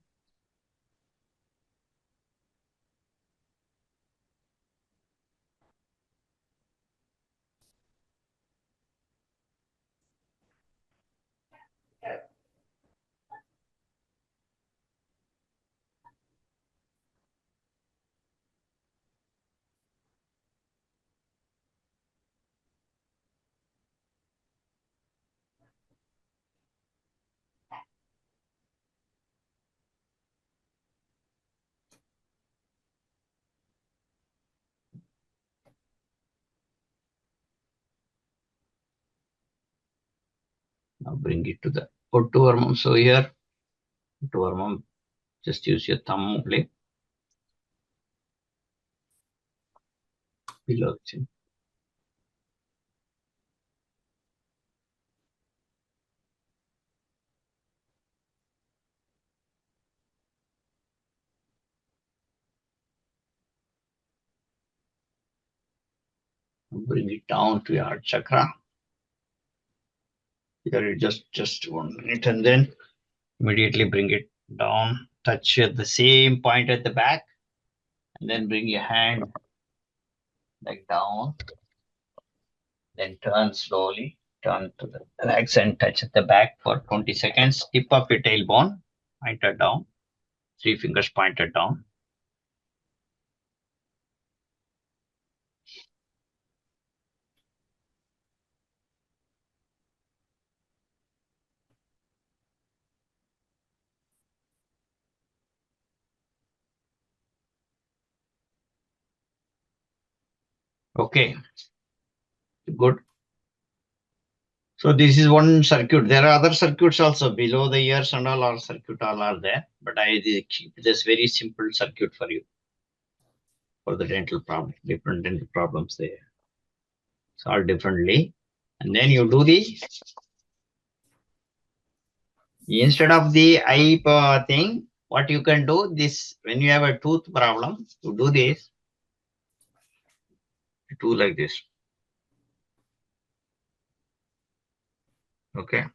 Now bring it to the Ottuvarmam. So here, Ottuvarmam, just use your thumb only below the chin. Bring it down to your heart chakra. Here you just 1 minute and then immediately bring it down, touch at the same point at the back, and then bring your hand like down, then turn slowly, turn to the legs and touch at the back for 20 seconds. Tip of your tailbone, pointed down, 3 fingers pointed down. Okay, good. So this is one circuit. There are other circuits also below the ears and all our circuit all are there. But I keep this very simple circuit for you for the dental problem, different dental problems there. Solve differently. And then you do the, instead of the eye thing, what you can do this, when you have a tooth problem, you do this, you do like this. Okay.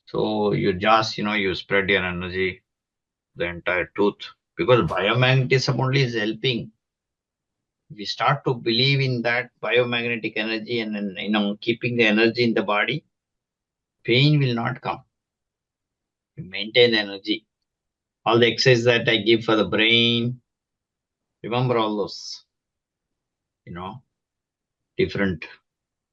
So you just, you spread your energy, the entire tooth, because biomagnetism only is helping. If we start to believe in that biomagnetic energy and then, keeping the energy in the body, pain will not come. You maintain the energy. All the exercise that I give for the brain, remember all those, different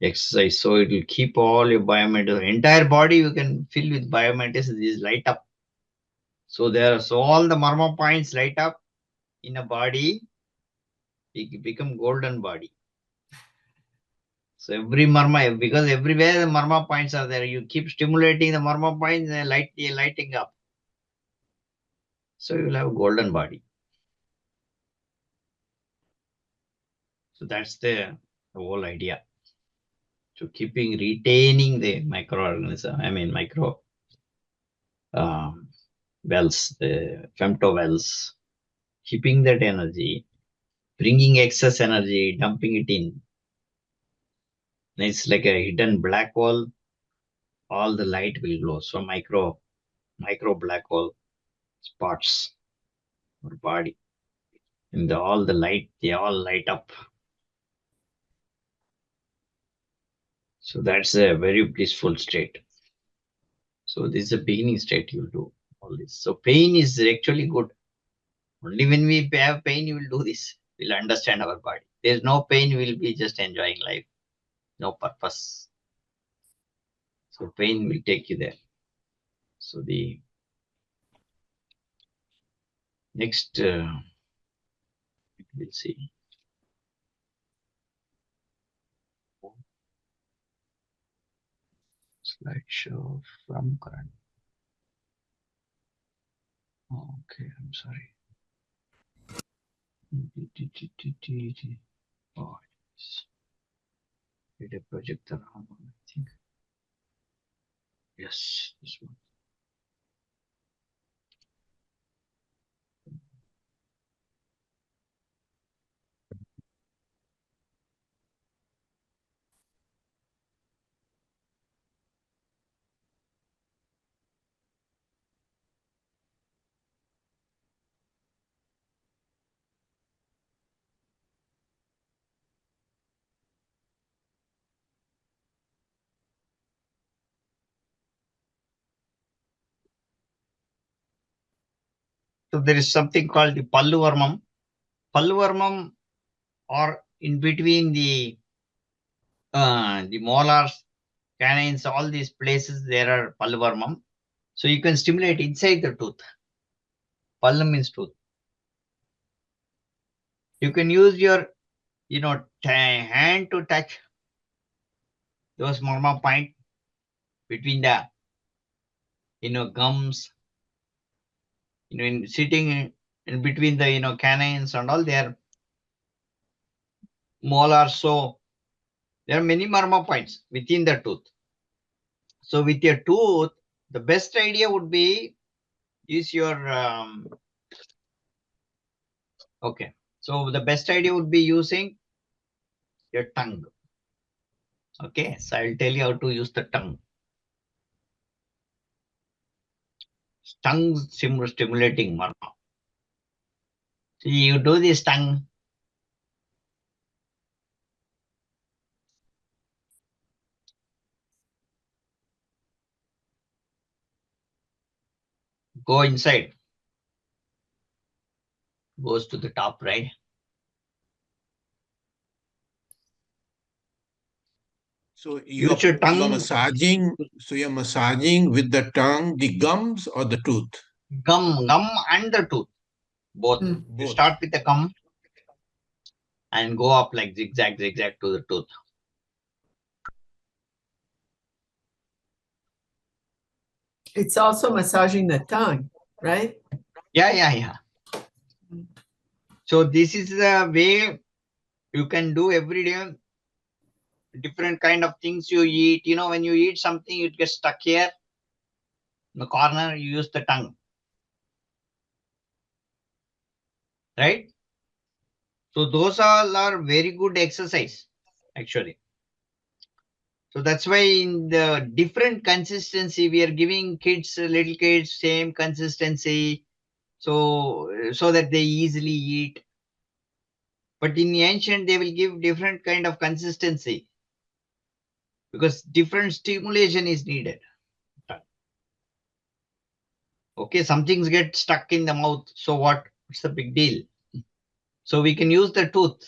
exercise. So it will keep all your biomagnetism. Entire body you can fill with biomagnetism. This light up. So all the marma points light up in a body, it become golden body. So every marma, because everywhere the marma points are there, you keep stimulating the marma points, they lighting up. So you will have a golden body. So that's the whole idea. So retaining the microorganism, micro wells, the femto wells, keeping that energy, bringing excess energy, dumping it in. And it's like a hidden black hole. All the light will glow. So micro black hole spots or body. And all the light, they all light up. So that's a very blissful state. So this is a beginning state you'll do all this. So pain is actually good. Only when we have pain, you will do this. We'll understand our body. There's no pain, we'll be just enjoying life. No purpose. So pain will take you there. So the next, we'll see. Slideshow from current. Okay, I'm sorry. Oh, yes. Did a projector on, I think. Yes, this one. So there is something called the palluvarmam. Palluvarmam, or in between the molars, canines, all these places there are palluvarmam. So you can stimulate inside the tooth. Pallu means tooth. You can use your, hand to touch those marma point between the, gums, in sitting in between the, canines and all their molars. So there are many marma points within the tooth. So with your tooth, the best idea would be use your, okay. So the best idea would be using your tongue. Okay. So I'll tell you how to use the tongue. Tongue stimulating marma. So you do this tongue. Go inside. Goes to the top, right? So Use your tongue. you're massaging with the tongue, the gums or the tooth? Gum and the tooth. Both. You Both. start with the gum and go up like zigzag to the tooth. It's also massaging the tongue, right? Yeah. So this is the way you can do every day. Different kind of things you eat. When you eat something, it gets stuck here in the corner. You use the tongue, right? So those all are very good exercise, actually. So that's why in the different consistency, we are giving kids, little kids, same consistency, so that they easily eat. But in the ancient, they will give different kind of consistency because different stimulation is needed. Okay, some things get stuck in the mouth. So what? It's a big deal. So we can use the tooth.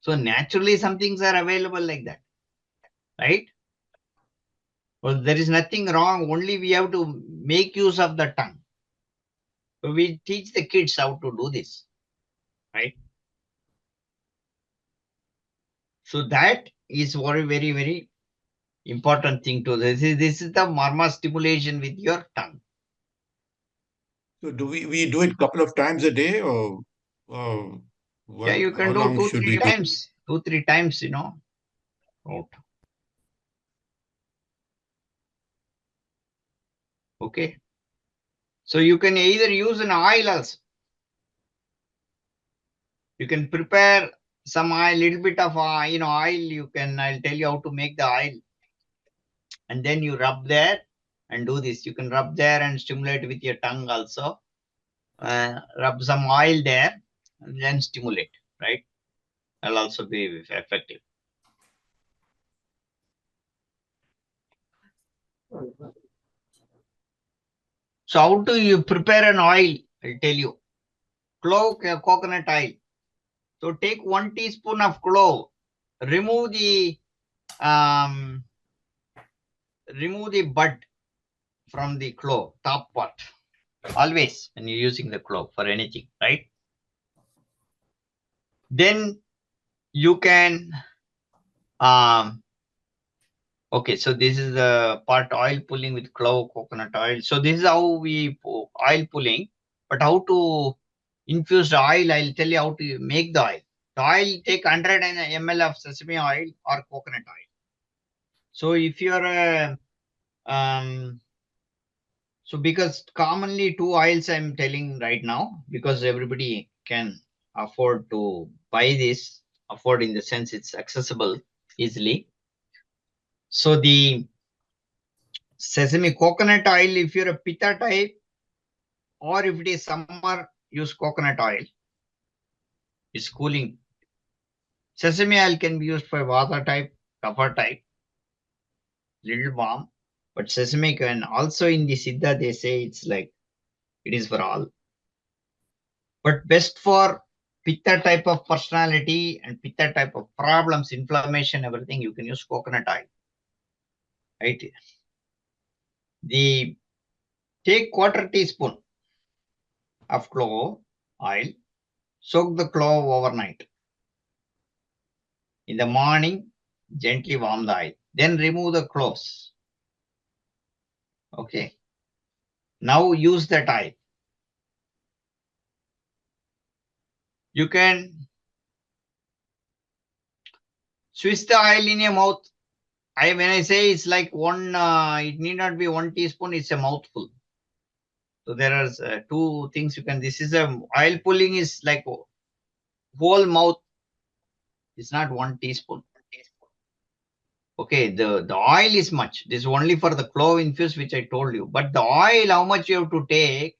So naturally, some things are available like that, right? Well, there is nothing wrong. Only we have to make use of the tongue. So we teach the kids how to do this, right? So that is very, very, very important thing to this. This is the marma stimulation with your tongue. So do we do it a couple of times a day, or what? Yeah, you How can do long 2, should 3 we do? times. 2, 3 times, out. Okay. So you can either use an oil also. You can prepare some oil, little bit of oil. I'll tell you how to make the oil. And then you rub there and do this. You can rub there and stimulate with your tongue also. Rub some oil there and then stimulate, right? That'll also be effective. So how do you prepare an oil? I'll tell you. Clove, coconut oil. So take 1 teaspoon of clove. Remove the bud from the clove, top part. Always when you're using the clove for anything, right? Then you can okay, so this is the part oil pulling with clove coconut oil. So this is how we oil pulling. But how to infuse the oil, I'll tell you how to make the oil. The oil, take 100 ml of sesame oil or coconut oil. So if you're so because commonly 2 oils I'm telling right now, because everybody can afford to buy this, afford in the sense it's accessible easily. So the sesame coconut oil, if you're a pitta type, or if it is summer, use coconut oil. It's cooling. Sesame oil can be used for vata type, kapha type, little warm. But sesame can also, in the Siddha, they say it's like, it is for all. But best for Pitta type of personality and Pitta type of problems, inflammation, everything, you can use coconut oil. Right? Take 1/4 teaspoon of clove oil, soak the clove overnight. In the morning, gently warm the oil. Then remove the cloves. Okay. Now use that oil. You can switch the oil in your mouth. When I say it's like one, it need not be 1 teaspoon, it's a mouthful. So there are two things you can, this is a oil pulling is like whole mouth. It's not 1 teaspoon. Okay, the oil is much. This is only for the clove infused, which I told you. But the oil, how much you have to take,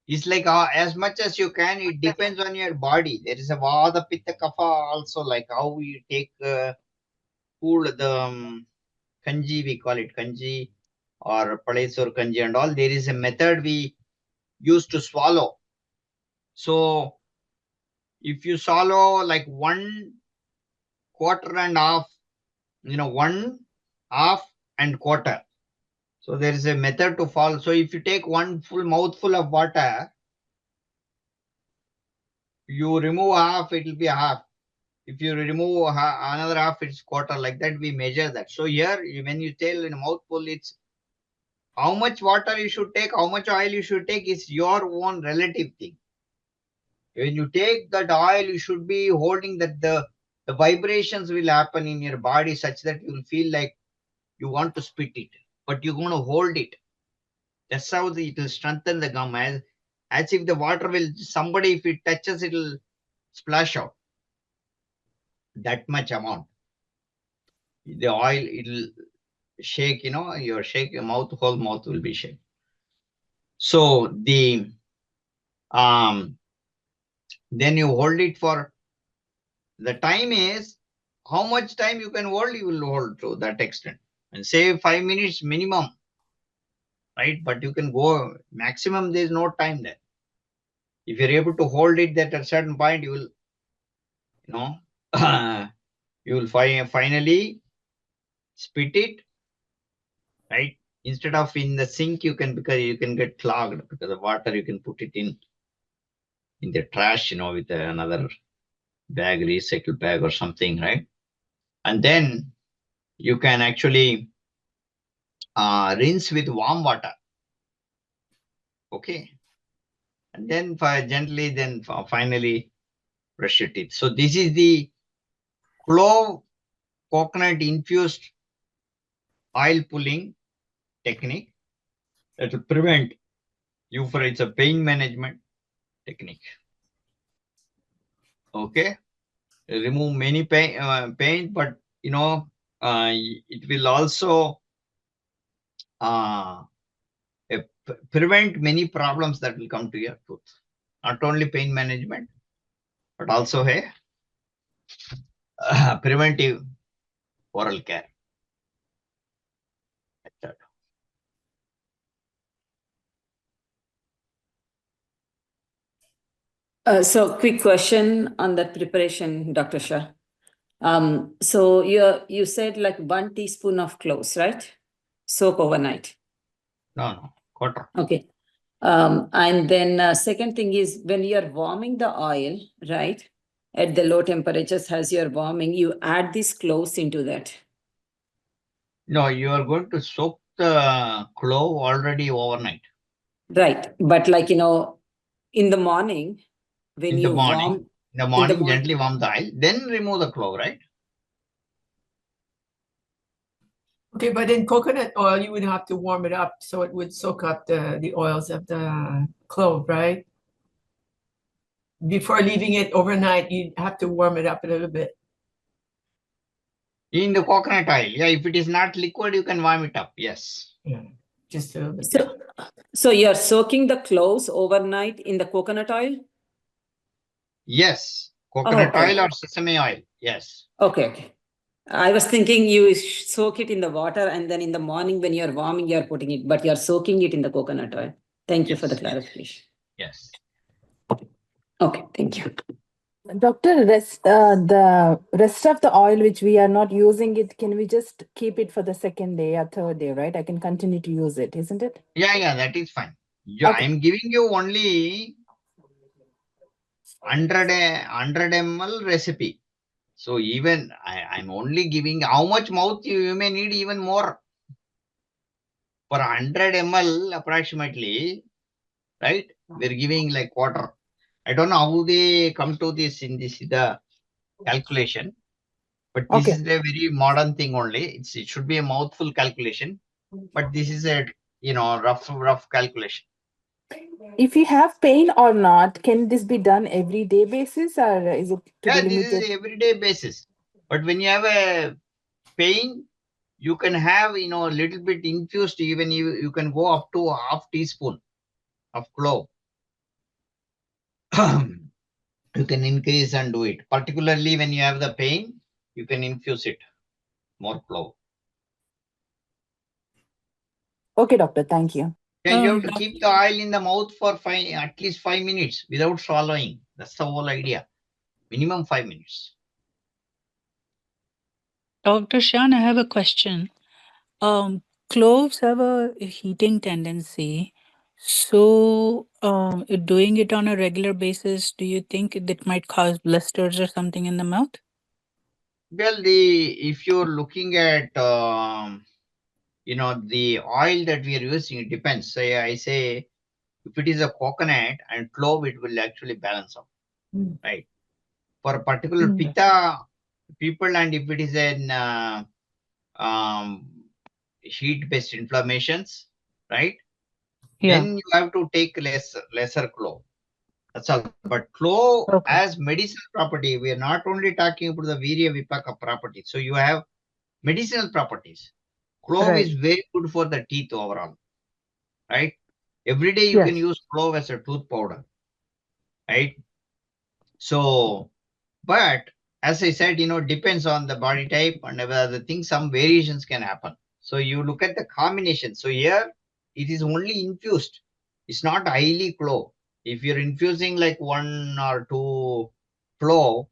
is like as much as you can. It depends on your body. There is a Vada Pitta Kapha also, like how you take cool the kanji, we call it kanji or Palesur kanji and all. There is a method we use to swallow. So if you swallow like 1/4 and half, 1/2 and 1/4. So there is a method to follow. So if you take one full mouthful of water, you remove half, it will be half. If you remove another half, it's 1/4. Like that, we measure that. So here, when you tell in a mouthful, it's how much water you should take, how much oil you should take is your own relative thing. When you take that oil, you should be holding that the vibrations will happen in your body such that you will feel like you want to spit it, but you're going to hold it. That's how it will strengthen the gum, as if the water will, somebody, if it touches, it will splash out. That much amount. The oil, it will shake, your mouth, whole mouth will be shaken. So then you hold it for, the time is, how much time you can hold, you will hold to that extent. And say 5 minutes minimum, right? But you can go maximum, there is no time there. If you're able to hold it at a certain point, you will, you will finally spit it, right? Instead of in the sink, because you can get clogged because of water, you can put it in the trash, with another bag, recycle bag or something, right? And then you can actually rinse with warm water. Okay. And then gently, then finally brush your teeth. So this is the clove coconut infused oil pulling technique that will prevent you for, it's a pain management technique. Okay. Remove many pain, but it will also prevent many problems that will come to your tooth. Not only pain management, but also preventive oral care. So quick question on that preparation, Dr. Shah. So you said like 1 teaspoon of cloves, right? Soak overnight. No, 1/4. Okay. And then second thing is when you're warming the oil, right? At the low temperatures as you're warming, you add these cloves into that. No, you are going to soak the clove already overnight. Right. But like, in the morning, when In you the morning, warm. in the morning, gently warm the oil, then remove the clove, right? Okay, but in coconut oil, you would have to warm it up so it would soak up the oils of the clove, right? Before leaving it overnight, you have to warm it up a little bit. In the coconut oil, yeah. If it is not liquid, you can warm it up. Yes. Yeah, just a little bit. So you're soaking the cloves overnight in the coconut oil? Yes. Coconut oil or sesame oil. Yes. Okay. I was thinking you soak it in the water and then in the morning when you're warming, you're putting it, but you're soaking it in the coconut oil. Thank you for the clarification. Yes. Okay, thank you. Doctor, the rest of the oil which we are not using it, can we just keep it for the second day or third day, right? I can continue to use it, isn't it? Yeah, that is fine. Yeah, Okay. I'm giving you only 100 ml recipe. So even I'm only giving how much mouth you may need even more. For 100 ml approximately, right? We're giving like quarter. I don't know how they come to this in this the calculation, but this Okay. is a very modern thing only. It should be a mouthful calculation, but this is a rough calculation. If you have pain or not, can this be done every day basis or is it to Yeah, be this is limited? everyday basis. But when you have a pain, you can have a little bit infused. Even you can go up to half teaspoon of clove. You can increase and do it. Particularly when you have the pain, you can infuse it more clove. Okay, doctor, thank you. Yeah, you have to keep the oil in the mouth for at least 5 minutes without swallowing. That's the whole idea. Minimum 5 minutes. Dr. Shan, I have a question. Cloves have a heating tendency. So, doing it on a regular basis, do you think that might cause blisters or something in the mouth? Well, if you're looking at the oil that we are using, it depends. Say I say if it is a coconut and clove, it will actually balance out, right? For a particular pitta people, and if it is an heat-based inflammations, right? Yeah. Then you have to take lesser clove. That's all. But clove Okay. as medicinal property, we are not only talking about the Virya Vipaka property. So you have medicinal properties. Clove Right. is very good for the teeth overall, right? Every day you can Yes. use clove as a tooth powder, right? So, but as I said, depends on the body type and other things, some variations can happen. So you look at the combination. So here it is only infused. It's not highly clove. If you're infusing like 1 or 2 clove,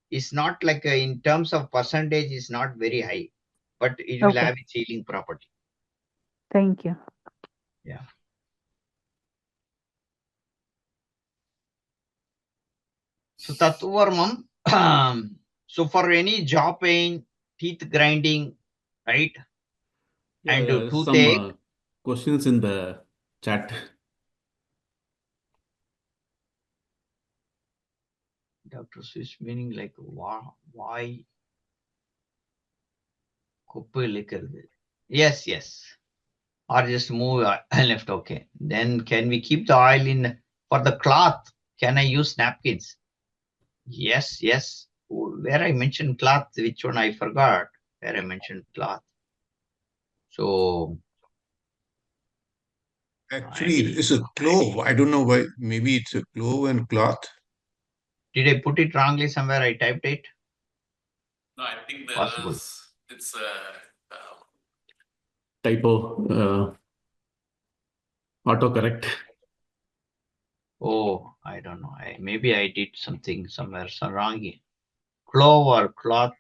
it's not like in terms of percentage, it's not very high, but it will Okay. have its healing property. Thank you. Yeah. So Tatvarmam, so for any jaw pain, teeth grinding, right? Yeah, And yeah. Some toothache. questions in the chat. Dr. Swiss meaning like why குப்பை இழுக்கிறது? Yes. Or just move left. Okay. Then can we keep the oil in for the cloth? Can I use napkins? Yes. Where I mentioned cloth, which one I forgot? Where I mentioned cloth. So Actually, it's a clove. I don't know why. Maybe it's a clove and cloth. did I put it wrongly somewhere? I typed it. No, I think Possible. it's a typo. Autocorrect. Oh, I don't know. Maybe I did something somewhere wrong. Clove or cloth.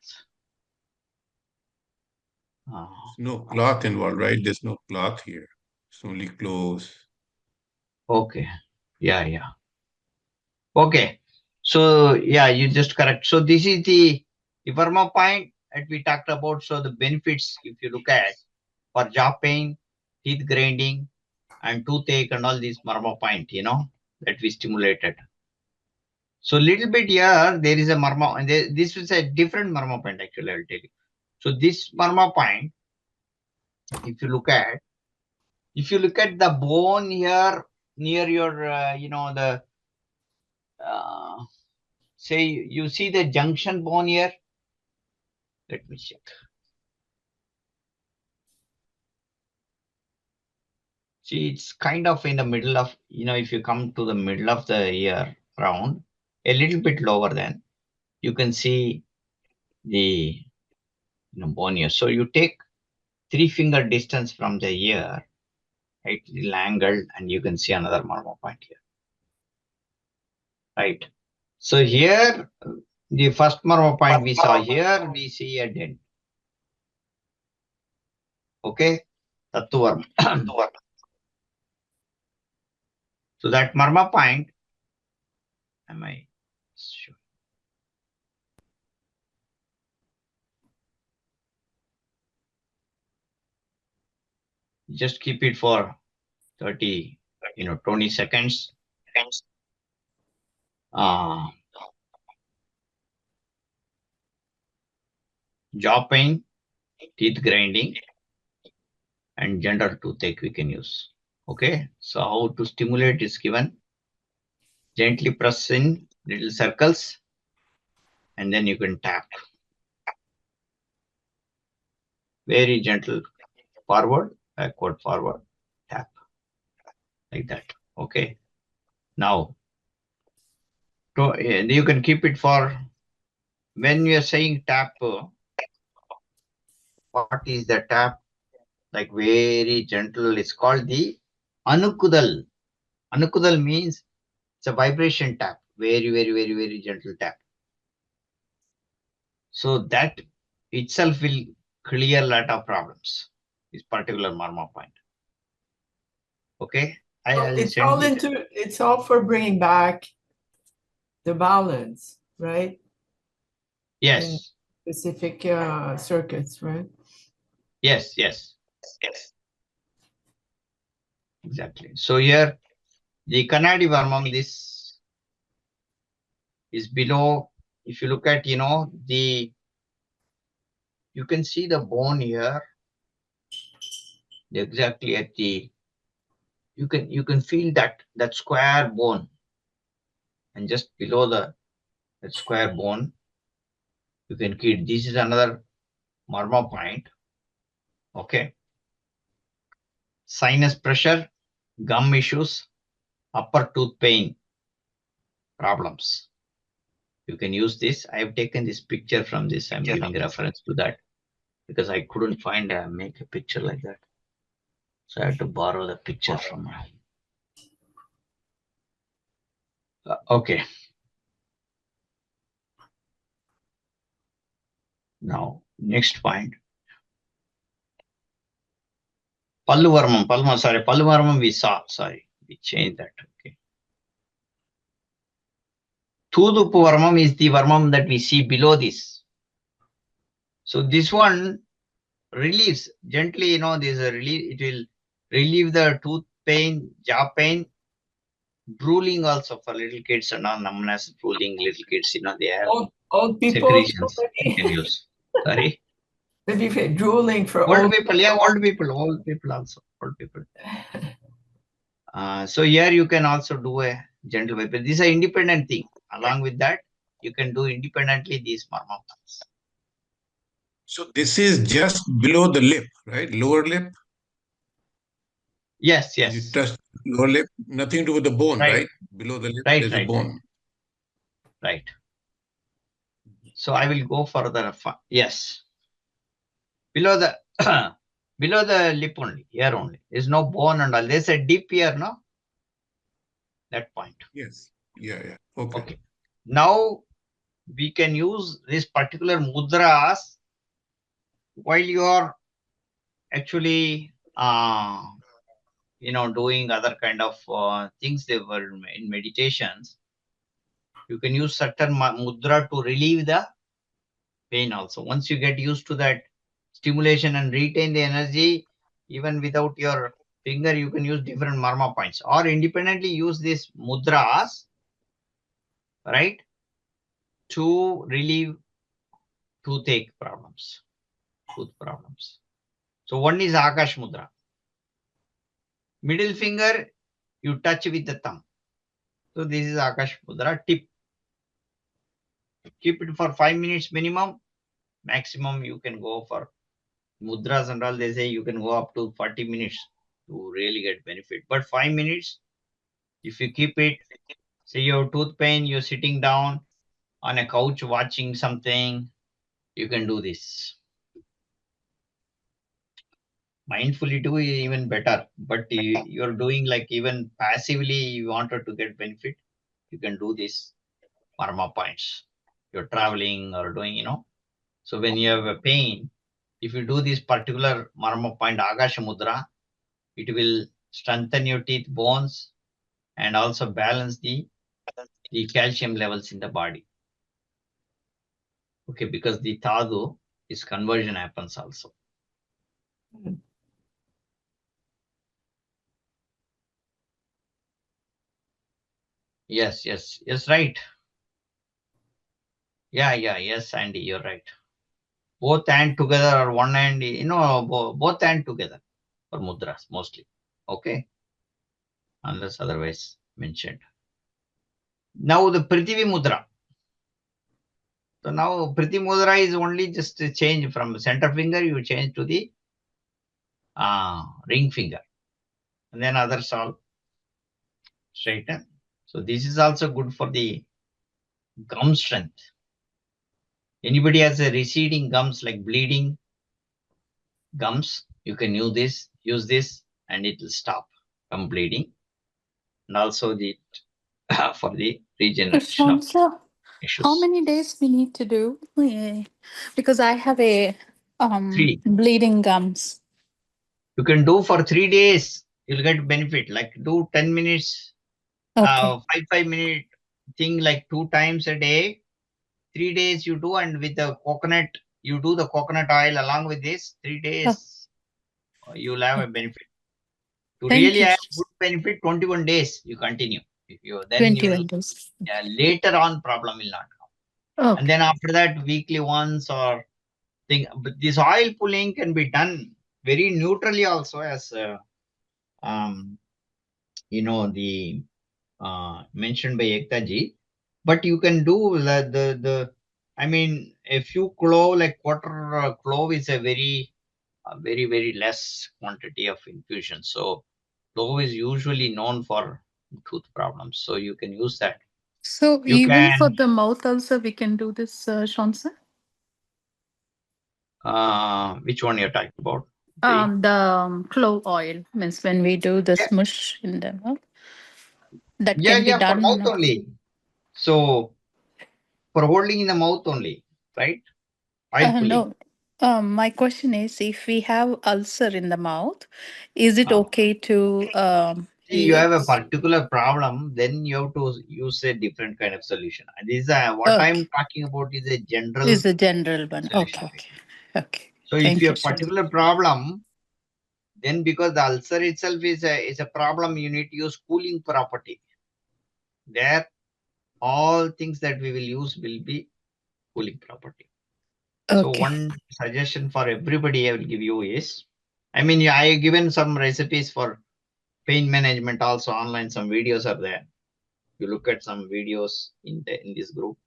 There's no cloth involved, right? There's no cloth here. It's only cloves. Okay. Yeah. Okay. So yeah, you just correct. So this is the Verma point that we talked about. So the benefits, if you look at for jaw pain, teeth grinding, and toothache and all these Marma point, that we stimulated. So little bit here, there is a Marma, and this is a different Marma point actually, I'll tell you. So this Marma point, if you look at the bone here near your, the, say you see the junction bone here. Let me check. See, it's kind of in the middle of, if you come to the middle of the ear round, a little bit lower than, you can see the bone here. So you take 3-finger distance from the ear, right, little angle, and you can see another marma point here, right? So here, the first marma point we saw here, we see a dent. Okay, Tattva. So that marma point, am I sure? Just keep it for 30, 20 seconds. Jaw pain, teeth grinding, and general toothache we can use. Okay, so how to stimulate is given. Gently press in little circles, and then you can tap. Very gentle, forward, backward, forward, tap, like that. Okay, now you can keep it for, when you are saying tap, what is the tap? Like very gentle, it's called the Anukudal. Anukudal means it's a vibration tap, very, very, very, very gentle tap. So that itself will clear a lot of problems, this particular marma point. Okay, it's all for bringing back the balance, right? Yes. In specific circuits, right? Yes. Exactly. So here, the Kannadi varmam, this is below. If you look at, you can see the bone here. Exactly at the, you can feel that square bone, and just below that square bone, you can keep. This is another marma point. Okay. Sinus pressure, gum issues, upper tooth pain problems. You can use this. I have taken this picture from this. I'm giving reference to that because I couldn't find make a picture like that. So I had to borrow the picture from okay. Now, next point. Palluvarmam we saw. Sorry, we changed that. Okay. Thudupu varmam is the varmam that we see below this. So this one relieves gently, there's a relief, it will relieve the tooth pain, jaw pain, drooling also for little kids, numbness, drooling, little kids, they have old people secretions you can use. Sorry? Maybe drooling for old people. Yeah, old people also, old people. So here you can also do a gentle vibe. This is an independent thing. Along with that, you can do independently these marma points. So this is just below the lip, right? Lower lip? Yes. You touch lower lip, nothing to do with the bone, right? Below the lip, there's a bone. Right. So I will go further. Yes. Below the below the lip only, here only. There's no bone and all. There's a dip here, no? That point. Yes. Yeah. Okay. Now we can use this particular mudras while you are actually doing other kind of things they were in meditations. You can use certain mudra to relieve the pain also. Once you get used to that stimulation and retain the energy, even without your finger, you can use different marma points or independently use these mudras, right, to relieve tooth problems. So one is Akash Mudra. Middle finger, you touch with the thumb. So this is Akash Mudra tip. Keep it for 5 minutes minimum. Maximum you can go for mudras and all. They say you can go up to 40 minutes to really get benefit. But 5 minutes, if you keep it, say you have tooth pain, you're sitting down on a couch watching something, you can do this. Mindfully do even better, but you're doing like even passively, you wanted to get benefit, you can do this marma points. You're traveling or doing, So when you have a pain, if you do this particular marma point, Agasha Mudra, it will strengthen your teeth bones and also balance the calcium levels in the body. Okay, because the Thadu, is conversion happens also. Yes, right. Yeah, yes, Andy, you're right. Both hand together or one hand, both hand together for mudras mostly. Okay, unless otherwise mentioned. Now the Prithvi Mudra. So now Prithvi Mudra is only just a change from center finger, you change to the ring finger. And then others all straighten. So this is also good for the gum strength. Anybody has a receding gums like bleeding gums, you can use this and it will stop gum bleeding. And also the for the regeneration of Shamsa, issues. how many days we need to do? Because I have a 3. bleeding gums. You can do for 3 days. You'll get benefit. Like do 10 minutes, Okay. 5 minute thing like 2 times a day. 3 days you do, and with the coconut, you do the coconut oil along with this. 3 days, you'll have a benefit. To Thank really you. have good benefit, 21 days you continue. If you then 21 days. later on problem will not come. Okay. And then after that, weekly once or thing. But this oil pulling can be done very neutrally also, as the mentioned by Ekta ji. But you can do a few clove, like quarter clove is a very very less quantity of infusion. So clove is usually known for tooth problems. So you can use that. So You even for can, the mouth also, we can do this, Shamsa? which one you're talking about? The clove oil means when we do the Yeah, smush in the mouth, that can be for mouth done. only. So for holding in the mouth only, right? Oil pulling. No. My question is, if we have ulcer in the mouth, is it Uh, okay to See, you have a use? particular problem, then you have to use a different kind of solution. And this what Okay, I'm talking about is a general is the general one. solution. Okay. So if Thank you you, have sir. particular problem, then because the ulcer itself is a problem, you need to use cooling property. There, all things that we will use will be cooling property. So Okay. one suggestion for everybody I will give you is, I have given some recipes for pain management also online. Some videos are there. You look at some videos in this group.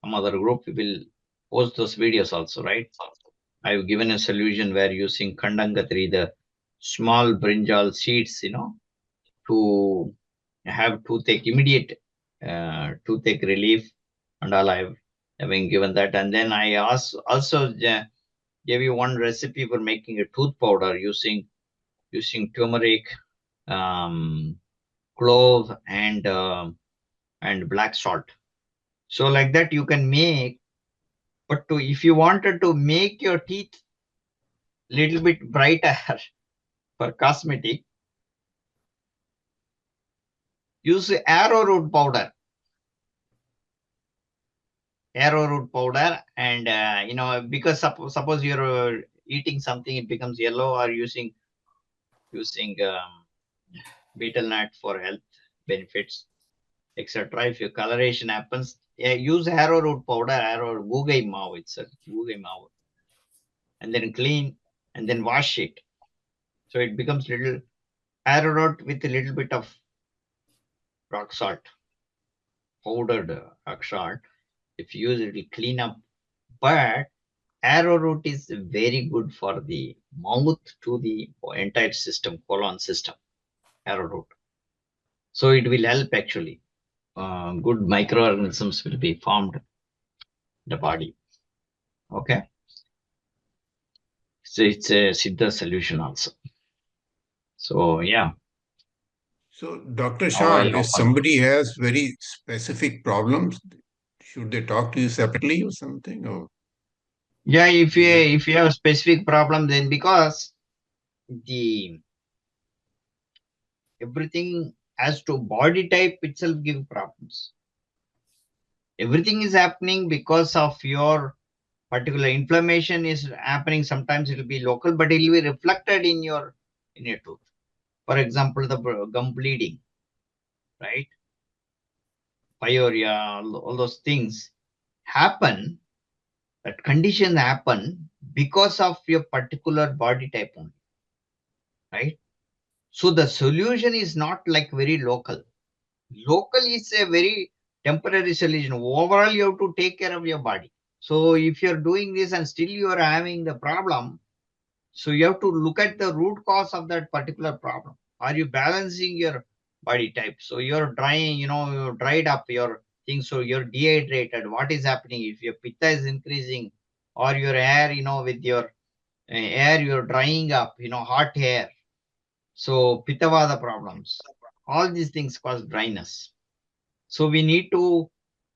Some other group we will post those videos also, right? I've given a solution where using Kandangatri, the small brinjal seeds, to have toothache, immediate toothache relief, and all. I've been given that. And then I also gave you one recipe for making a tooth powder using turmeric, clove, and black salt. So like that you can make. But if you wanted to make your teeth little bit brighter for cosmetic, use arrowroot powder. And because suppose you're eating something, it becomes yellow, or using betel nut for health benefits, etc. If your coloration happens, use arrowroot powder, gugai maav itself, and then clean and then wash it. So it becomes little arrowroot with a little bit of rock salt, powdered rock salt. If you use it, it will clean up. But arrowroot is very good for the mouth to the entire system, colon system, arrowroot. So it will help actually. Good microorganisms will be formed in the body. Okay. So it's a Siddha solution also. So yeah. So Dr. Now I'll Shan, if open. somebody has very specific problems, Should they talk to you separately or something? Or Yeah, if you have a specific problem, then because the everything as to body type itself give problems. Everything is happening because of your particular inflammation is happening. Sometimes it will be local, but it will be reflected in your tooth. For example, the gum bleeding, right? Pyorrhea, all those things happen. That condition happen because of your particular body type only, right? So the solution is not like very local. Local is a very temporary solution. Overall, you have to take care of your body. So if you're doing this and still you are having the problem, so you have to look at the root cause of that particular problem. Are you balancing your body type? So you're drying, you're dried up your things, so you're dehydrated. What is happening if your pitta is increasing or your hair, with your hair, you're drying up, hot hair. So pittavada problems. All these things cause dryness. So we need to,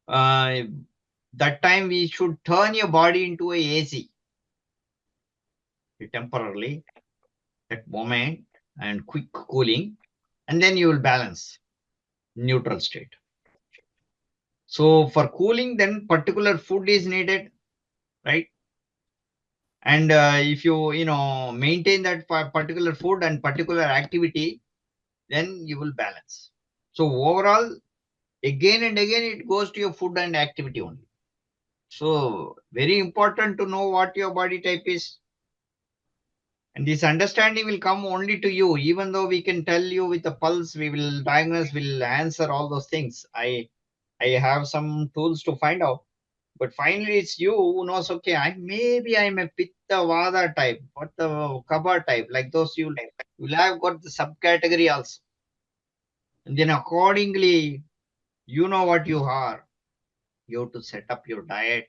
that time we should turn your body into a AC temporarily, that moment, and quick cooling, and then you will balance neutral state. So for cooling, then particular food is needed, right? And if you maintain that particular food and particular activity, then you will balance. So overall, again and again, it goes to your food and activity only. So very important to know what your body type is. And this understanding will come only to you, even though we can tell you with the pulse, we will diagnose, we'll answer all those things. I have some tools to find out. But finally, it's you who knows, okay, maybe I'm a Pitta Vada type, what the Kapha type, like those you'll have got the subcategory also. And then accordingly, you know what you are. You have to set up your diet,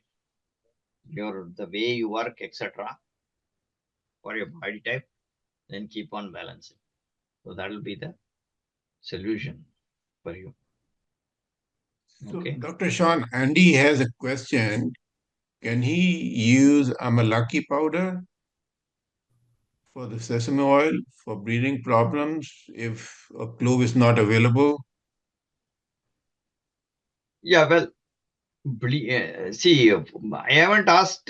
the way you work, etc. for your body type, then keep on balancing. So that will be the solution for you. so, Okay. Dr. Shan, Andy has a question. Can he use amalaki powder for the sesame oil for breathing problems if a clove is not available? Yeah, well, see, I haven't asked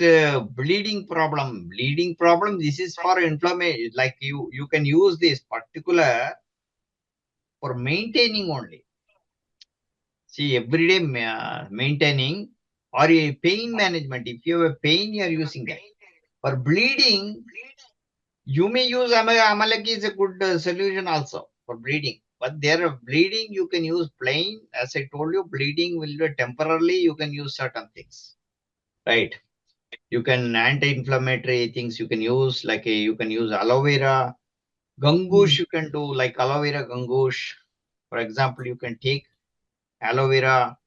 bleeding problem. Bleeding problem, this is for inflammation. Like you can use this particular for maintaining only. See, everyday maintaining or a pain management. If you have a pain, you are using that. For bleeding, you may use amalaki is a good solution also for bleeding. But there bleeding, you can use plain. As I told you, bleeding will be temporarily. You can use certain things, right? You can anti-inflammatory things you can use, like you can use aloe vera. Gangush you can do, like aloe vera gangush. For example, you can take aloe vera,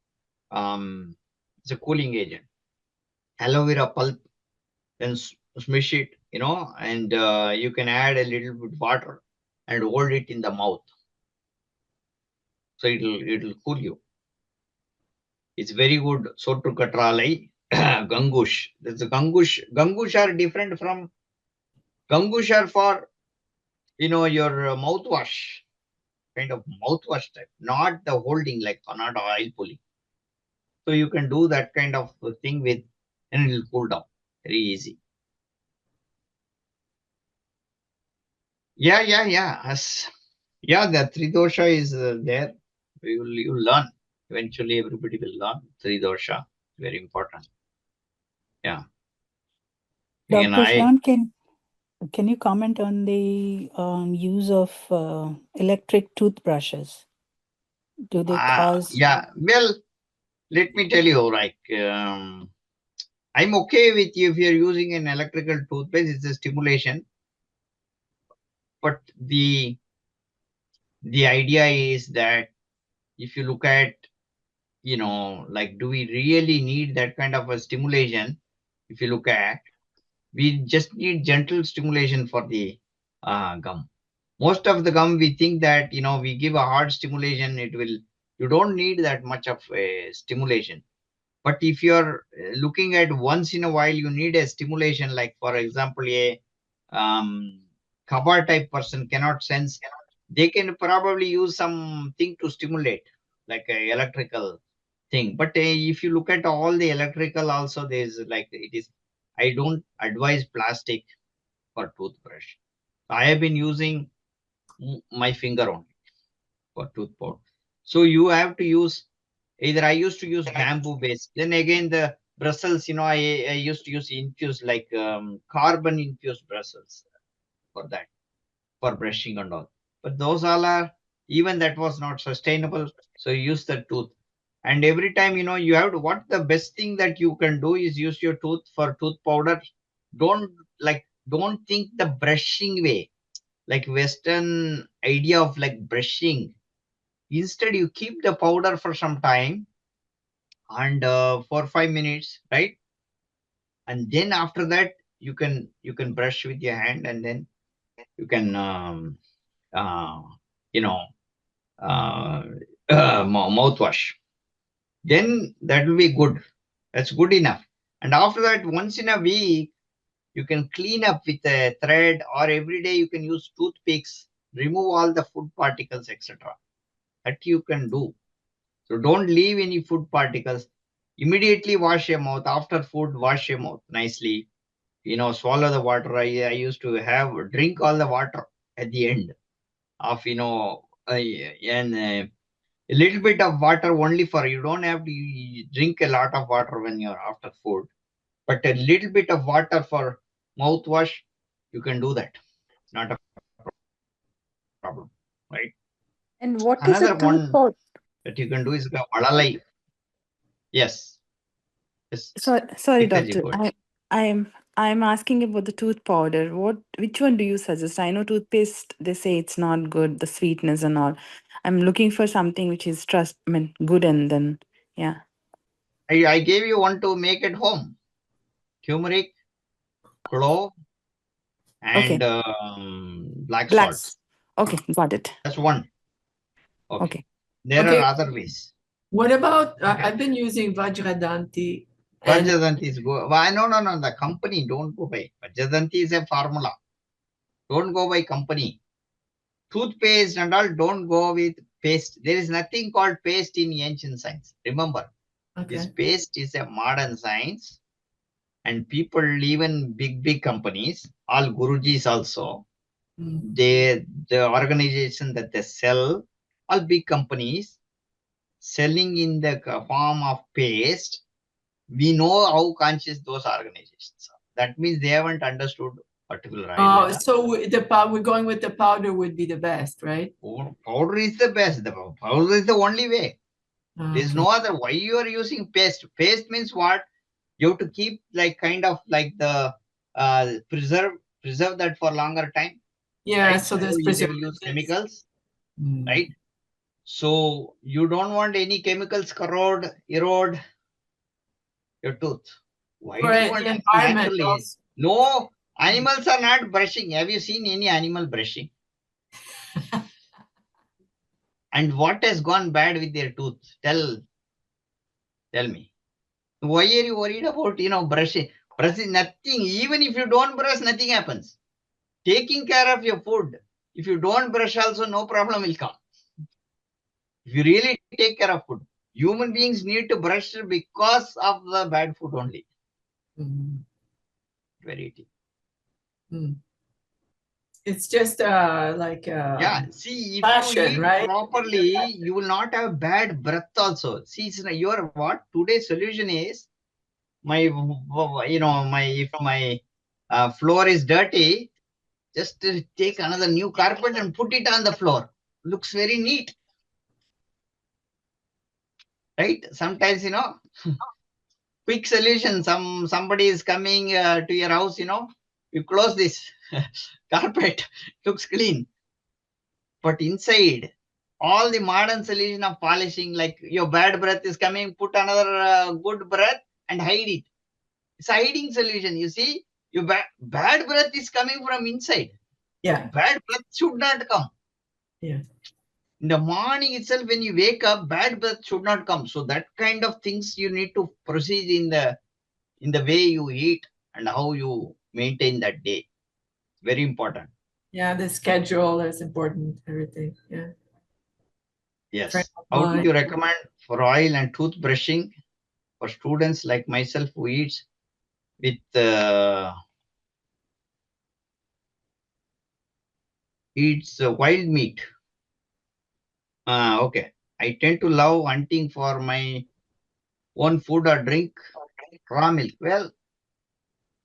it's a cooling agent. Aloe vera pulp, then smash it, and you can add a little bit water and hold it in the mouth. So it'll cool you. It's very good. Sotu katralai, gangush. There's a gangush. Gangush are different from gangush are for your mouthwash, kind of mouthwash type, not the holding, like not oil pulling. So you can do that kind of thing with, and it'll cool down very easy. Yeah. Yeah, the three dosha is there. You'll learn. Eventually, everybody will learn three dosha. Very important. Yeah. And Dr. Shan, can you comment on the use of electric toothbrushes? Do they cause? Yeah. Well, let me tell you, like, I'm okay with you if you're using an electrical toothpaste. It's a stimulation, but the idea is that if you look at, like, do we really need that kind of a stimulation? If you look at, we just need gentle stimulation for the gum. Most of the gum, we think that, we give a hard stimulation, you don't need that much of a stimulation. But if you're looking at once in a while, you need a stimulation, like for example, a Kaba type person cannot sense. They can probably use something to stimulate, like a electrical thing. But if you look at all the electrical also, there's like it is. I don't advise plastic for toothbrush. I have been using my finger only for tooth powder. So you have to use either. I used to use bamboo based. Then again the bristles, I used to use infused, like carbon infused bristles for that, for brushing and all. But those all are, even that was not sustainable. So you use the tooth. And every time, you have to, what the best thing that you can do is use your tooth for tooth powder. Don't think the brushing way, like Western idea of like brushing. Instead, you keep the powder for some time and for 5 minutes, right? And then after that, you can brush with your hand, and then you can uh, you know uh, mouthwash. Then that will be good. That's good enough. And after that, once in a week, you can clean up with a thread, or every day you can use toothpicks, remove all the food particles, etc. That you can do. So don't leave any food particles. Immediately wash your mouth. After food, wash your mouth nicely. Swallow the water. I used to drink all the water at the end of, and a little bit of water only, for you don't have to drink a lot of water when you're after food, but a little bit of water for mouthwash, you can do that. Not a problem, right? And what is a Another tooth one powder? that you can do is valalai. Yes. Yes. Sorry, Because you doctor. go ahead. I'm asking about the tooth powder. Which one do you suggest? I know toothpaste, they say it's not good, the sweetness and all. I'm looking for something which is good, and then yeah. I gave you one to make at home. Turmeric, clove, Okay. and black salt. Blacks. Okay, got it. That's one. Okay. Okay. There Okay. are other ways. What about, Okay. I've been using Vajradanti. And Vajradanti is go. Why? No. The company, don't go by. Vajradanti is a formula. Don't go by company. Toothpaste and all, don't go with paste. There is nothing called paste in ancient science. Remember, this okay. paste is a modern science, and people, even big companies, all gurujis also, Mm. the organization that they sell, all big companies selling in the form of paste. We know how conscious those organizations are. That means they haven't understood particular Ayurveda. So we're going with the powder would be the best, right? Powder is the best. The powder is the only way. There's Okay. no other. Why you are using paste? Paste means what? You have to keep like kind of like the preserve that for longer time. Yeah, Right? so there's They will use chemicals, Mm. right? So you don't want any chemicals erode your tooth. Why For do you the want environment naturally? also. No, animals are not brushing. Have you seen any animal brushing? And what has gone bad with their tooth? Tell me. Why are you worried about, brushing? Brushing nothing. Even if you don't brush, nothing happens. Taking care of your food. If you don't brush also, no problem will come. If you really take care of food. Human beings need to brush because of the bad food only. Mm. Very deep. Mm. It's just like Yeah, see, if fashion, you eat right? properly, you will not have bad breath also. See, your what today's solution is, if my floor is dirty, just take another new carpet and put it on the floor. Looks very neat, right? Sometimes, quick solution. Somebody is coming to your house, you close this carpet, looks clean. But inside, all the modern solution of polishing, like your bad breath is coming, put another good breath and hide it. It's a hiding solution. You see, your bad breath is coming from inside. Yeah. Bad breath should not come. Yeah. In the morning itself, when you wake up, bad breath should not come. So that kind of things you need to proceed in the way you eat and how you maintain that day. Very important. Yeah, the schedule is important, everything. Yeah. Yes. Frame of How do mind. you recommend for oil and toothbrushing for students like myself who eats with wild meat? Okay. I tend to love hunting for my own food or drink raw milk. Well,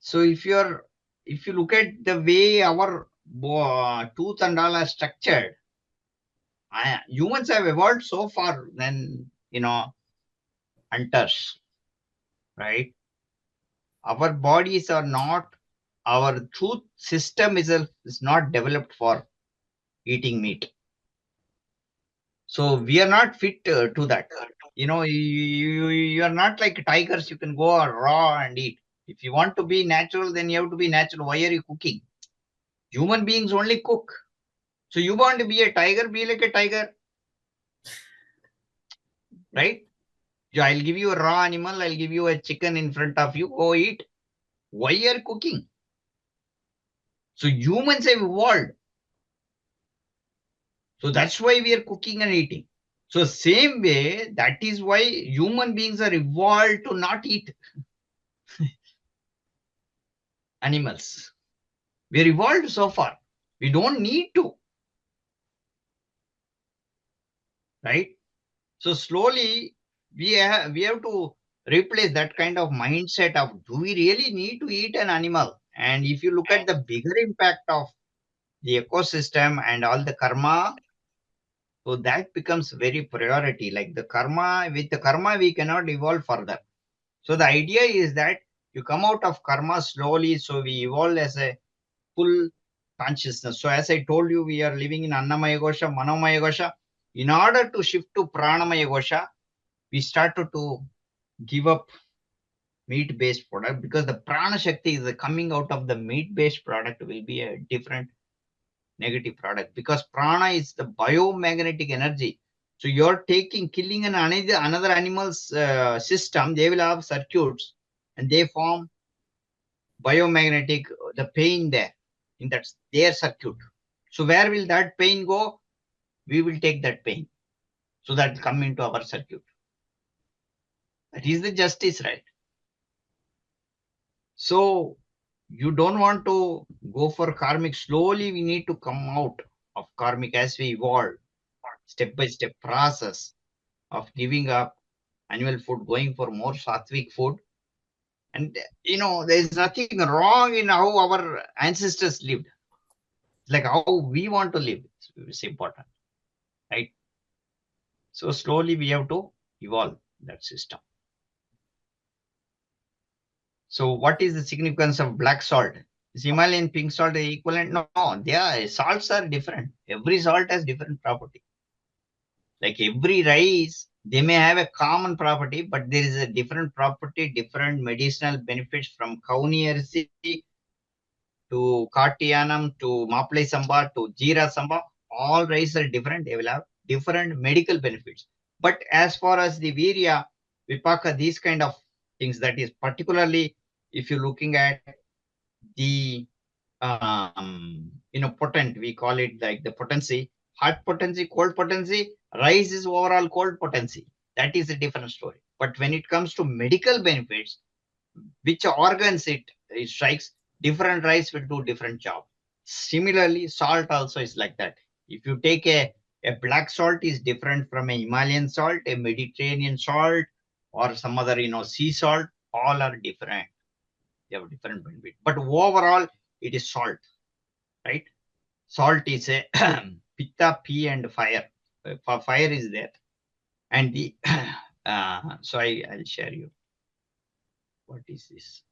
so if you look at the way our tooth and all are structured, humans have evolved so far than hunters, right? Our bodies are not, our tooth system is not developed for eating meat. So we are not fit to that. You are not like tigers. You can go raw and eat. If you want to be natural, then you have to be natural. Why are you cooking? Human beings only cook. So you want to be a tiger, be like a tiger, right? I'll give you a raw animal. I'll give you a chicken in front of you. Go eat. Why are you cooking? So humans have evolved. So that's why we are cooking and eating. So same way, that is why human beings are evolved to not eat animals. We are evolved so far. We don't need to, right? So slowly we have to replace that kind of mindset of, do we really need to eat an animal? And if you look at the bigger impact of the ecosystem and all the karma, so that becomes very priority. Like with the karma, we cannot evolve further. So the idea is that you come out of karma slowly. So we evolve as a full consciousness. So as I told you, we are living in Annamaya Gosha, Manomaya Gosha. In order to shift to Pranamaya Gosha, we started to give up meat-based product, because the Prana Shakti is coming out of the meat-based product will be a different negative product, because prana is the biomagnetic energy. So you're killing another animal's system, they will have circuits and they form biomagnetic, the pain there in that their circuit. So where will that pain go? We will take that pain. So that come into our circuit. That is the justice, right? So you don't want to go for karmic. Slowly we need to come out of karmic as we evolve. Step-by-step process of giving up animal food, going for more sattvic food. And there is nothing wrong in how our ancestors lived. It's like how we want to live. It's important, right? So slowly we have to evolve that system. So what is the significance of black salt? Is Himalayan pink salt equivalent? No, salts are different. Every salt has different property. Like every rice, they may have a common property, but there is a different property, different medicinal benefits, from Kauni Arsi to Kartiyanam to Maplai Samba to Jeera Samba. All rice are different. They will have different medical benefits. But as far as the Virya, Vipaka, these kind of things, that is particularly if you're looking at the potent, we call it like the potency, hot potency, cold potency. Rice is overall cold potency. That is a different story. But when it comes to medical benefits, which organs it strikes, different rice will do different job. Similarly, salt also is like that. If you take a black salt is different from a Himalayan salt, a Mediterranean salt, or some other sea salt, all are different. They have different benefit. But overall, it is salt, right? Salt is a pitta, P, and fire. Fire is there. And the so I'll share you. What is this?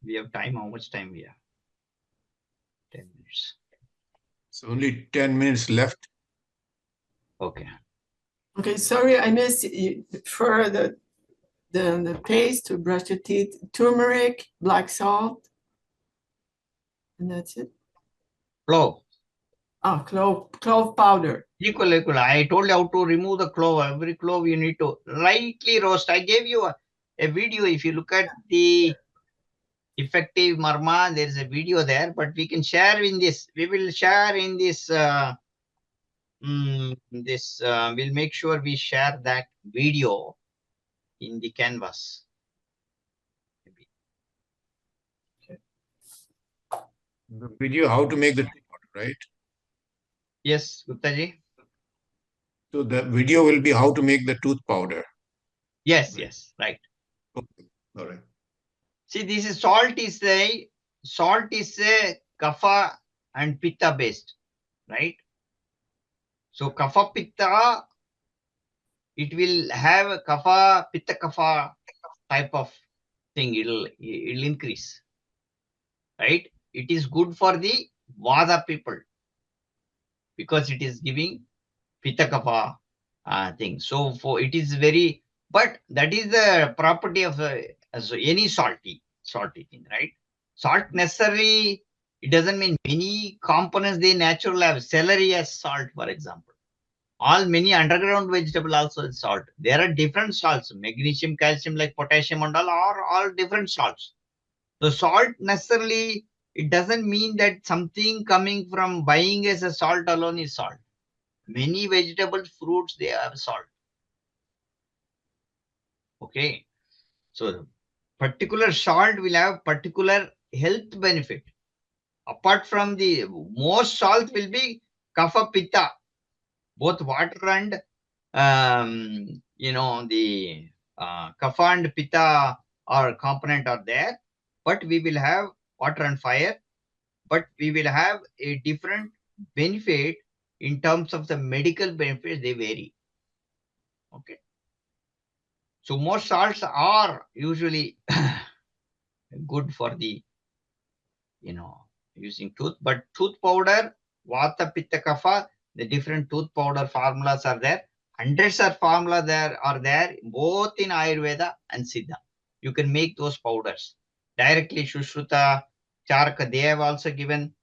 We have time. How much time we have? 10 minutes. It's only 10 minutes left. Okay. Okay, sorry, I missed you. For the paste to brush your teeth, turmeric, black salt, and that's it. Clove. Oh, clove powder. Equal. I told you how to remove the clove. Every clove you need to lightly roast. I gave you a video. If you look at the effective marma, there is a video there, but we can share in this. We will share in this. We'll make sure we share that video in the canvas. The video, how to make the tooth powder, right? Yes, Gupta ji. So the video will be how to make the tooth powder. Yes, yes, right. Okay. All right. See, this is salt is a kapha and pitta based, right? So kapha pitta, it will have a kapha pitta kapha type of thing. It'll increase, right? It is good for the vada people because it is giving pitta kapha thing. So for it is very, but that is the property of so any salty thing, right? Salt necessarily, it doesn't mean many components they naturally have. Celery as salt, for example. All many underground vegetable also is salt. There are different salts, magnesium, calcium, like potassium and all are all different salts. So salt necessarily, it doesn't mean that something coming from buying as a salt alone is salt. Many vegetables, fruits, they have salt. Okay. So particular salt will have particular health benefit. Apart from the most salt will be kapha pitta, both water and the kapha and pitta or component are there, but we will have water and fire, but we will have a different benefit in terms of the medical benefits. They vary. Okay. So most salts are usually good for the using tooth, but tooth powder, vata pitta kapha, the different tooth powder formulas are there. Hundreds of formulas are there both in Ayurveda and Siddha. You can make those powders directly. Shushruta, Charaka, they have also given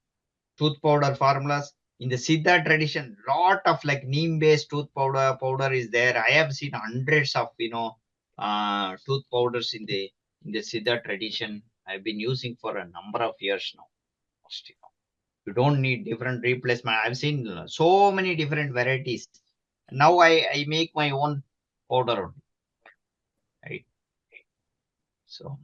tooth powder formulas. In the Siddha tradition, lot of like neem based tooth powder is there. I have seen hundreds of tooth powders in the Siddha tradition. I've been using for a number of years now. You don't need different replacement. I've seen so many different varieties. Now I make my own powder only. Right. So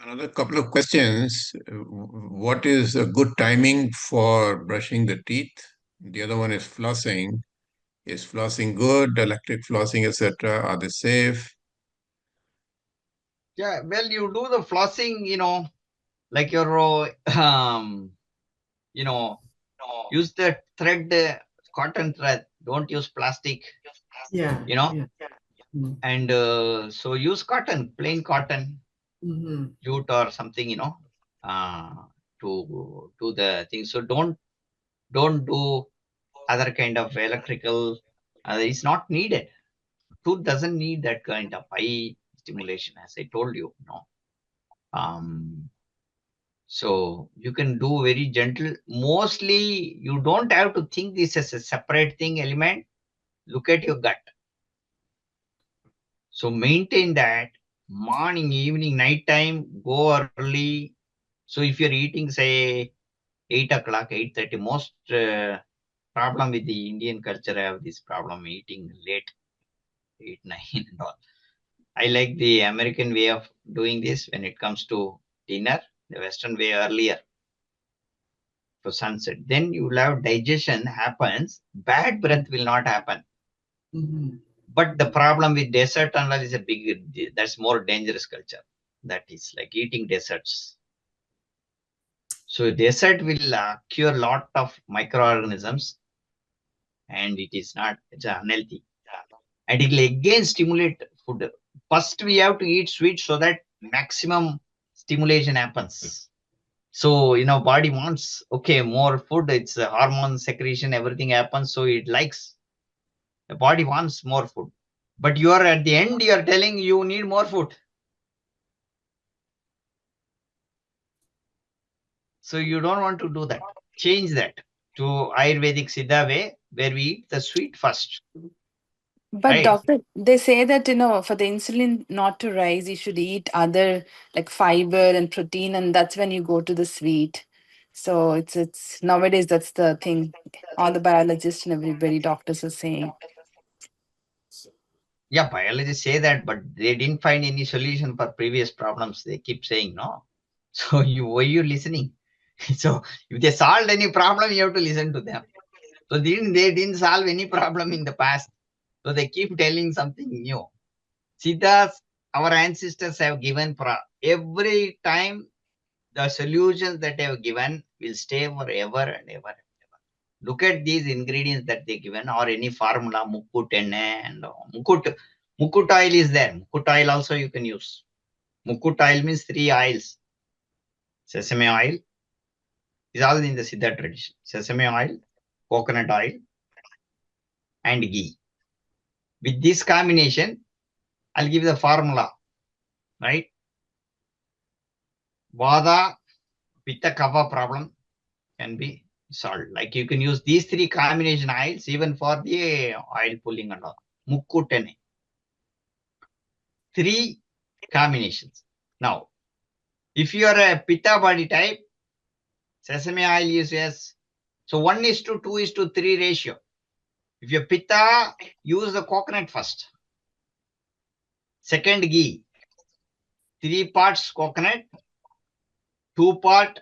Another couple of questions. What is a good timing for brushing the teeth? The other one is flossing. Is flossing good? Electric flossing, etc. Are they safe? yeah, well, you do the flossing, like your use the thread, cotton thread. Don't use plastic. Yeah. Yeah. Mm. And so use cotton, plain cotton, jute or something, to do the thing. So don't do other kind of electrical. It's not needed. Tooth doesn't need that kind of high stimulation, as I told you. So you can do very gentle. Mostly, you don't have to think this as a separate thing element. Look at your gut. So maintain that morning, evening, night time, go early. So if you're eating, say, 8 o'clock, 8:30, most problem with the Indian culture, I have this problem eating late, 8, 9 and all. I like the American way of doing this when it comes to dinner, the Western way earlier for sunset. Then you will have digestion happens, bad breath will not happen. But the problem with dessert and all is that's more dangerous culture. That is like eating desserts. So dessert will cure a lot of microorganisms and it's unhealthy. And it will again stimulate food. First, we have to eat sweet so that maximum stimulation happens. So, body wants, okay, more food. It's a hormone secretion, everything happens. So it likes, the body wants more food. But at the end, you are telling you need more food. So you don't want to do that. Change that to Ayurvedic Siddha way. where we eat the sweet first. But Right. doctor, they say that, for the insulin not to rise, you should eat other like fiber and protein, and that's when you go to the sweet. So it's nowadays that's the thing. All the biologists and everybody, doctors are saying. Yeah, biologists say that, but they didn't find any solution for previous problems. They keep saying no. So why you listening? So if they solved any problem, you have to listen to them. So they didn't solve any problem in the past. So they keep telling something new. Siddhas, our ancestors have given every time the solutions that they have given will stay forever and ever. Look at these ingredients that they given or any formula, mukut and mukut oil is there. Mukut oil also you can use. Mukut oil means 3 oils. Sesame oil is all in the Siddha tradition. Sesame oil, coconut oil, and ghee. With this combination, I'll give the formula, right? Vada, Pitta, Kapha problem can be solved. Like you can use these 3 combination oils even for the oil pulling and all. Mukkutene. 3 combinations. Now, if you are a Pitta body type, sesame oil is yes. So 1:2:3 ratio. If you're Pitta, use the coconut first. Second ghee. 3 parts coconut, 2 part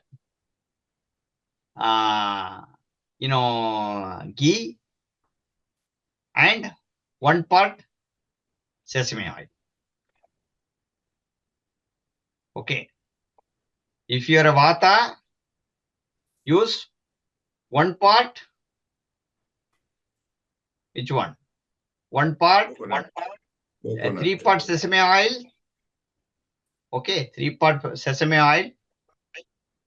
ghee, and 1 part sesame oil. Okay. If you're a Vata, use 1 part. Which one? 1 part, Coconut. 3 parts sesame oil. Okay, 3 part sesame oil.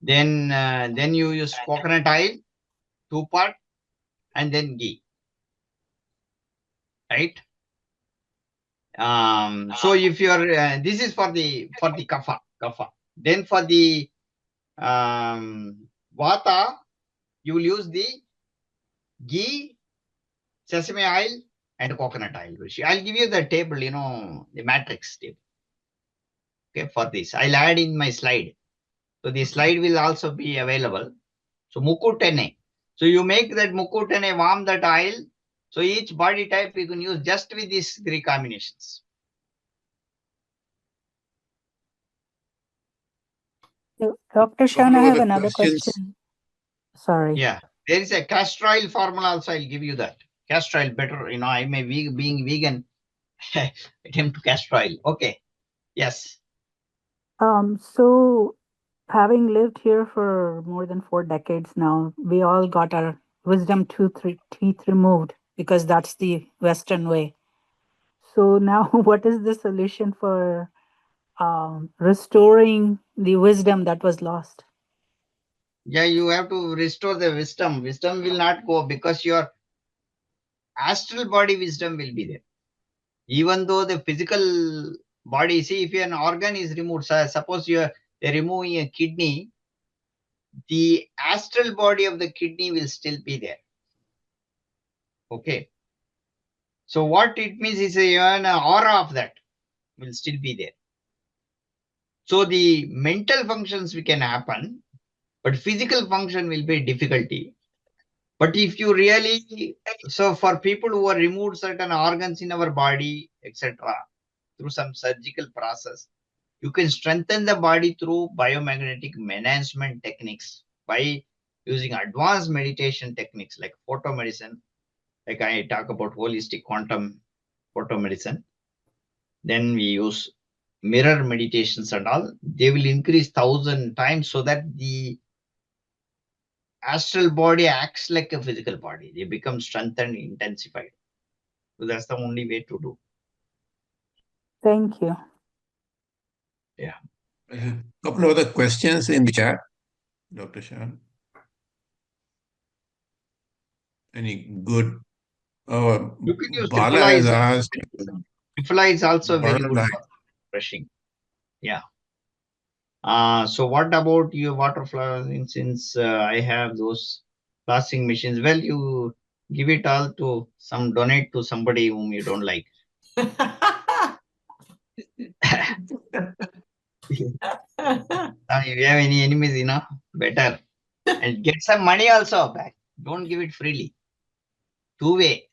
Then you use coconut oil, 2 part, and then ghee. Right? So if you're this is for the kapha. Then for the vata, you will use the ghee, sesame oil, and coconut oil. I'll give you the table, the matrix table. Okay, for this. I'll add in my slide. So the slide will also be available. So mukutene. So you make that mukutene, warm that oil. So each body type you can use just with these 3 combinations. Dr. Shan, I Couple of have other another questions. question. Sorry. Yeah, there is a castor oil formula also. I'll give you that. Castor oil better, I may being vegan, attempt to castor oil. Okay. Yes. So having lived here for more than 4 decades now, we all got our wisdom teeth removed because that's the Western way. So now, what is the solution for restoring the wisdom that was lost? Yeah, you have to restore the wisdom. Wisdom will not go because your astral body wisdom will be there. Even though the physical body, see, if an organ is removed, suppose they're removing a kidney, the astral body of the kidney will still be there. Okay. So what it means is an aura of that will still be there. So the mental functions we can happen, but physical function will be difficulty. But if you really, so for people who are removed certain organs in our body, etc., through some surgical process, you can strengthen the body through biomagnetic enhancement techniques by using advanced meditation techniques like photomedicine, like I talk about holistic quantum photomedicine. Then we use mirror meditations and all. They will increase 1,000 times so that the astral body acts like a physical body. They become strengthened, intensified. So that's the only way to do. Thank you. Yeah. A couple of other questions in the chat, Dr. Shan. Any good? You can use Bala Triphala has is, asked. Triphala is also very Bala good like, for brushing. Yeah. So what about your water flowers? Since I have those blasting machines, well, Give it all to donate to somebody whom you don't like. If you have any enemies, better. And get some money also back. Don't give it freely. Two-way.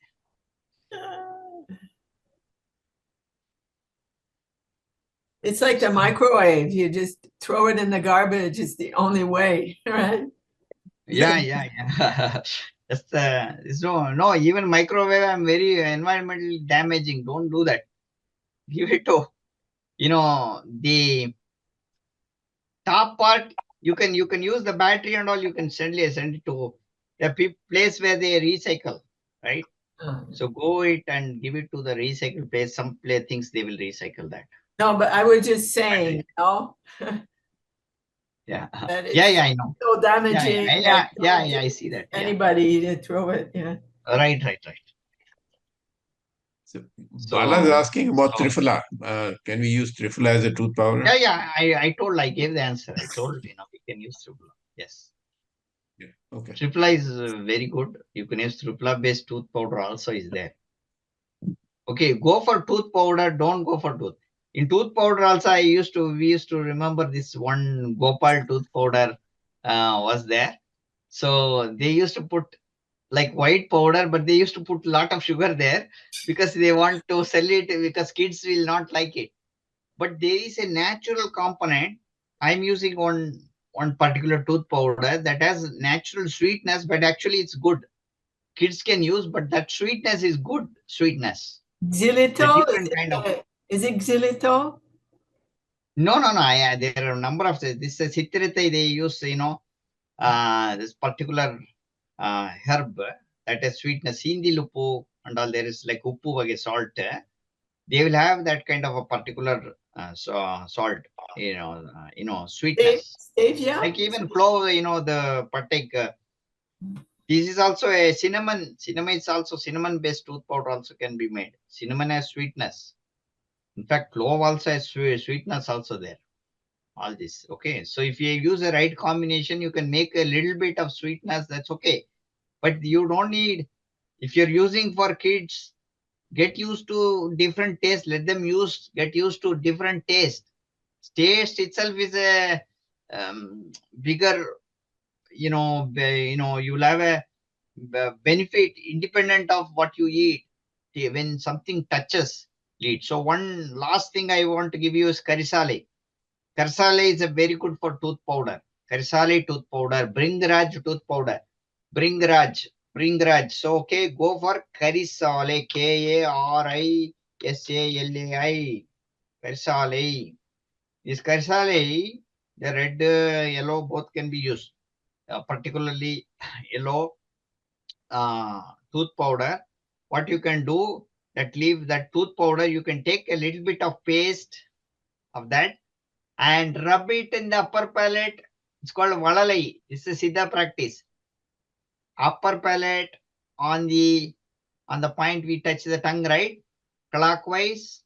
It's like the microwave. You just throw it in the garbage. It's the only way, right? Yeah. That's no, even microwave, I'm very environmentally damaging. Don't do that. Give it to, the top part. You can use the battery and all. You can send it to the place where they recycle, right? So go it and give it to the recycle place. Some place thinks they will recycle that. No, but I was just saying, Yeah. that it's Yeah, I know. so damaging. Yeah, I see that. Yeah. Anybody to throw it, yeah. Right. So Bala is asking about Triphala. Can we use Triphala as a tooth powder? Yeah. I gave the answer. I told we can use Triphala. Yes. Yeah. Okay. Triphala is very good. You can use Triphala based tooth powder also is there. Okay, go for tooth powder. Don't go for tooth. In tooth powder also, we used to remember this one Gopal tooth powder was there. So they used to put like white powder, but they used to put a lot of sugar there because they want to sell it because kids will not like it. But there is a natural component. I'm using one particular tooth powder that has natural sweetness, but actually it's good. Kids can use, but that sweetness is good sweetness. Xylitol? Is it xylitol? No. There are a number of this citrate they use, this particular herb that has sweetness. Hindi lupu and all, there is like uppu vage salt. They will have that kind of a particular salt, sweetness. Stevia? Like even clove, the patek. This is also a cinnamon. Cinnamon is also cinnamon-based tooth powder also can be made. Cinnamon has sweetness. In fact, clove also has sweetness also there. All this. Okay. So if you use the right combination, you can make a little bit of sweetness. That's okay. But you don't need, if you're using for kids, get used to different taste. Let them get used to different taste. Taste itself is a bigger, you'll have a benefit independent of what you eat when something touches it. So one last thing I want to give you is karisale. Karisale is a very good for tooth powder. Karisale tooth powder, Bringraj tooth powder, Bringraj. So okay, go for karisale, Karisale. Karisale. This karisale, the red, yellow, both can be used. Particularly yellow tooth powder. What you can do, that tooth powder, you can take a little bit of paste of that and rub it in the upper palate. It's called Valalai. This is Siddha practice. Upper palate on the point we touch the tongue, right? Clockwise,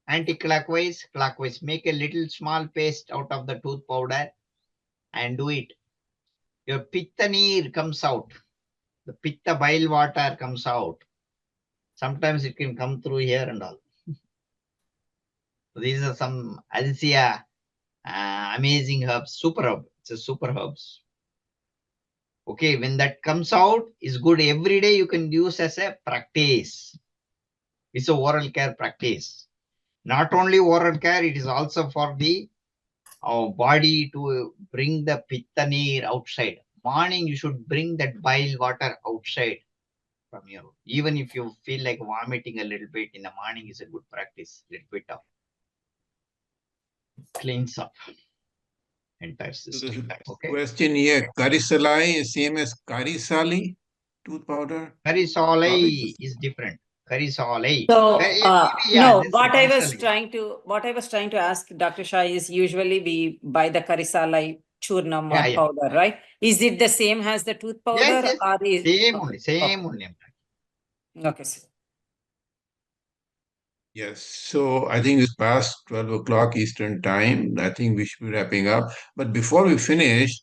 anti-clockwise, clockwise. Make a little small paste out of the tooth powder and do it. Your pitta neer comes out. The pitta bile water comes out. Sometimes it can come through here and all. So these are some Alsia amazing herbs, super herb. It's a super herbs. Okay, when that comes out, is good. Every day you can use as a practice. It's a oral care practice. Not only oral care, it is also for our body to bring the pitta neer outside. Morning, you should bring that bile water outside from you. Even if you feel like vomiting a little bit in the morning, is a good practice. Little bit of cleans up entire system. Okay. Question here, Karisalai is same as Karisali tooth powder? Karisale is different. Karisale. So, no, this what I is was trying to ask Dr. Shah is usually we buy the Karisalai churnam or powder, right? Is it the same as the tooth powder? Yes. Or is Same only. Okay, sir. Yes, so I think it's past 12 o'clock Eastern time. I think we should be wrapping up. But before we finish,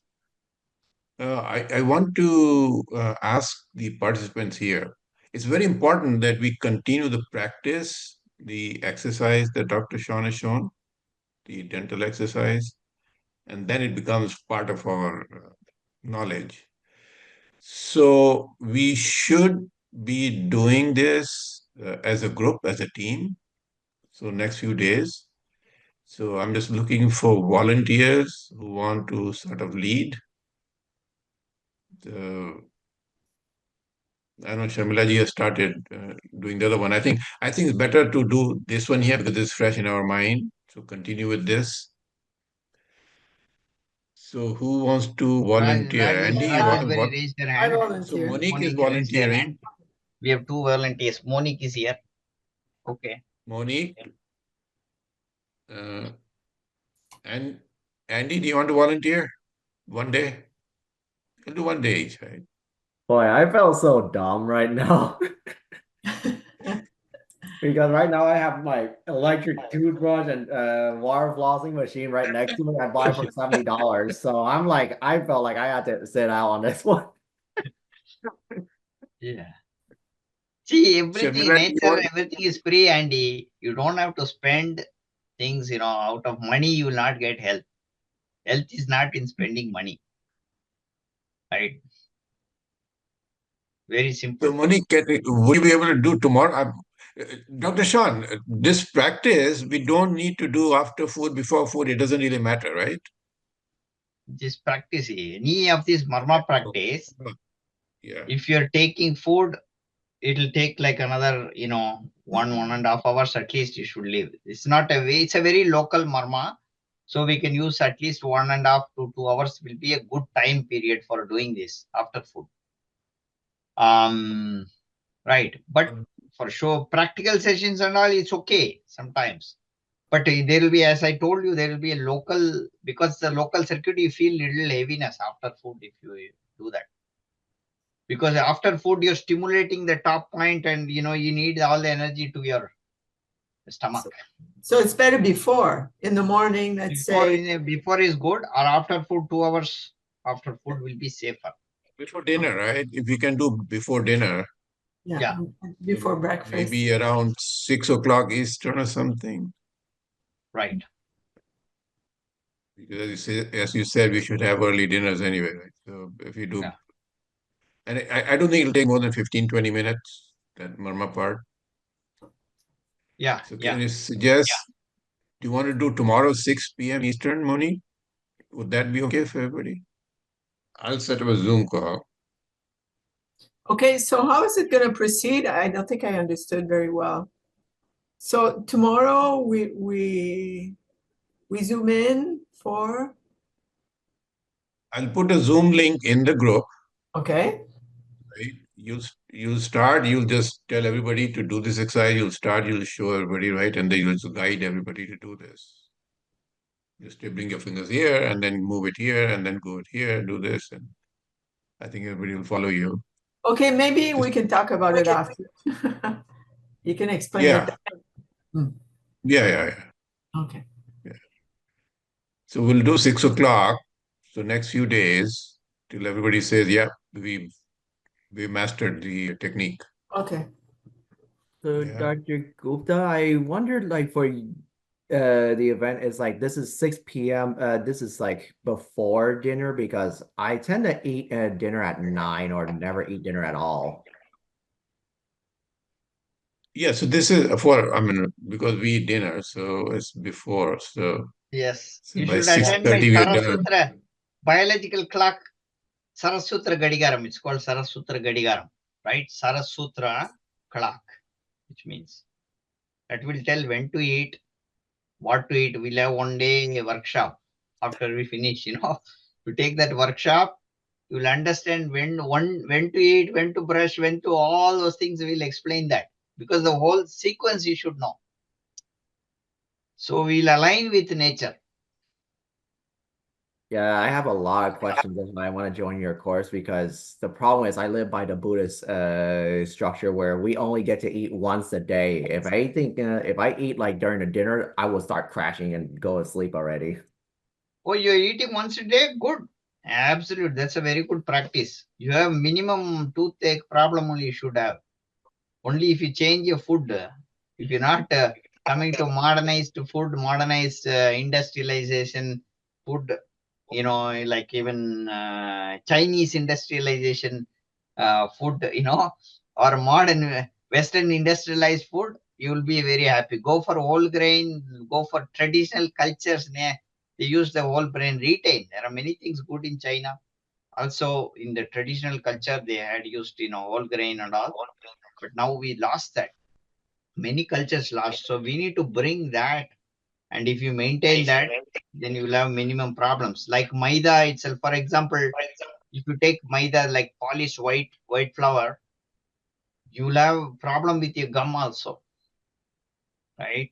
I want to ask the participants here. It's very important that we continue the practice, the exercise that Dr. Shan has shown, the dental exercise, and then it becomes part of our knowledge. So we should be doing this as a group, as a team. So next few days. So I'm just looking for volunteers who want to sort of lead. I know Shamilaji has started doing the other one. I think it's better to do this one here because it's fresh in our mind. So continue with this. So who wants to volunteer? Andy, you want to Rajeshwari raised her I hand. So volunteer. Monique is Monique raised her volunteering. hand. We have 2 volunteers. Monique is here. Okay. Monique. And Andy, do you want to volunteer? One day? We'll do one day each, right? Boy, I felt so dumb right now. Because right now I have my electric toothbrush and water flossing machine right next to me. I buy for $70. So I'm like, I felt like I had to sit out on this one. Yeah. See, everything, Shamila, do you nature, want- everything is free, Andy. You don't have to spend things, out of money, you will not get health. Health is not in spending money. Right? Very simple. So Monique, would you be able to do tomorrow? Dr. Shan, this practice, we don't need to do after food, before food. It doesn't really matter, right? Just practice any of this marma practice. Yeah. If you're taking food, it'll take like another, 1.5 hours at least you should live. It's not a way, it's a very local marma. So we can use at least 1.5 to 2 hours will be a good time period for doing this after food. Right. But for sure, practical sessions and all, it's okay sometimes. But there will be, as I told you, there will be a local, because the local circuit, you feel little heaviness after food if you do that. Because after food, you're stimulating the top point and, you need all the energy to your stomach. So it's better before, in the morning, let's say. Before is good, or after food, 2 hours after food will be safer. Before dinner, right? If we can do before dinner. Yeah. Before breakfast. Maybe around 6 o'clock Eastern or something. Right. Because as you said, we should have early dinners anyway, right? So if you do, Yeah. and I don't think it'll take more than 15, 20 minutes, that marma part. Yeah. So can you suggest, do you want to do tomorrow 6 p.m. Eastern, Moni? Would that be okay for everybody? I'll set up a Zoom call. Okay, so how is it going to proceed? I don't think I understood very well. So tomorrow we zoom in for. I'll put a Zoom link in the group. Okay. Right? You'll start. You'll just tell everybody to do this exercise. You'll start. You'll show everybody, right, and then you'll guide everybody to do this. Just bring your fingers here, and then move it here, and then go it here. Do this, and I think everybody will follow you. Okay, maybe we can talk about it after. You can explain it. Yeah. Okay. Yeah. So we'll do 6 o'clock. So next few days till everybody says, yeah, we mastered the technique. Okay. So Yeah. Dr. Gupta, I wondered like for the event is like this is 6 p.m. This is like before dinner because I tend to eat dinner at 9 or never eat dinner at all. Yeah, so this is because we eat dinner, so it's before. So yes, so you by should attend by 6:30 we're done. Sarasutra biological clock. Sarasutra Gadigaram. It's called Sarasutra Gadigaram, right? Sarasutra clock, which means that will tell when to eat, what to eat. We'll have one day workshop after we finish. You take that workshop, you'll understand when to eat, when to brush, when to all those things. We'll explain that because the whole sequence you should know. So we'll align with nature. Yeah, I have a lot of questions and I want to join your course because the problem is I live by the Buddhist structure where we only get to eat once a day. If I eat like during the dinner, I will start crashing and go to sleep already. Oh, you're eating once a day? Good. Absolutely. That's a very good practice. You have minimum toothache problem only you should have. Only if you change your food, if you're not coming to modernized food, modernized industrialization food, like even Chinese industrialization food, or modern Western industrialized food, you will be very happy. Go for whole grain, go for traditional cultures. They use the whole grain retain. There are many things good in China. Also, in the traditional culture, they had used, whole grain and all. But now we lost that. Many cultures lost. So we need to bring that. And if you maintain that, then you will have minimum problems. Like maida itself, for example, if you take maida like polished white flour, you will have problem with your gum also, right?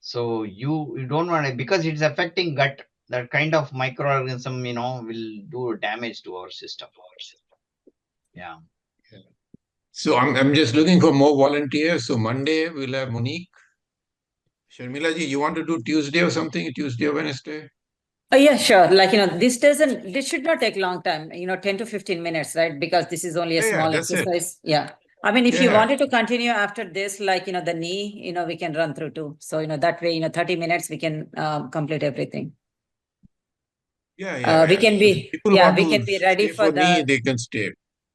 So you don't want it because it's affecting gut. That kind of microorganism, will do damage to our system. Yeah. So I'm just looking for more volunteers. So Monday we'll have Monique. Sharmila ji, you want to do Tuesday or something? Tuesday or Wednesday? Oh, yeah, sure. Like, this should not take long time, 10 to 15 minutes, right? Because this is only a Yeah, small that's it. exercise. Yeah. I mean, if you Yeah. wanted to continue after this, like, the knee, we can run through too. So, that way, 30 minutes, we can complete everything. Yeah. We can If be, people yeah, want we to can be ready stay for knee, the, they can stay.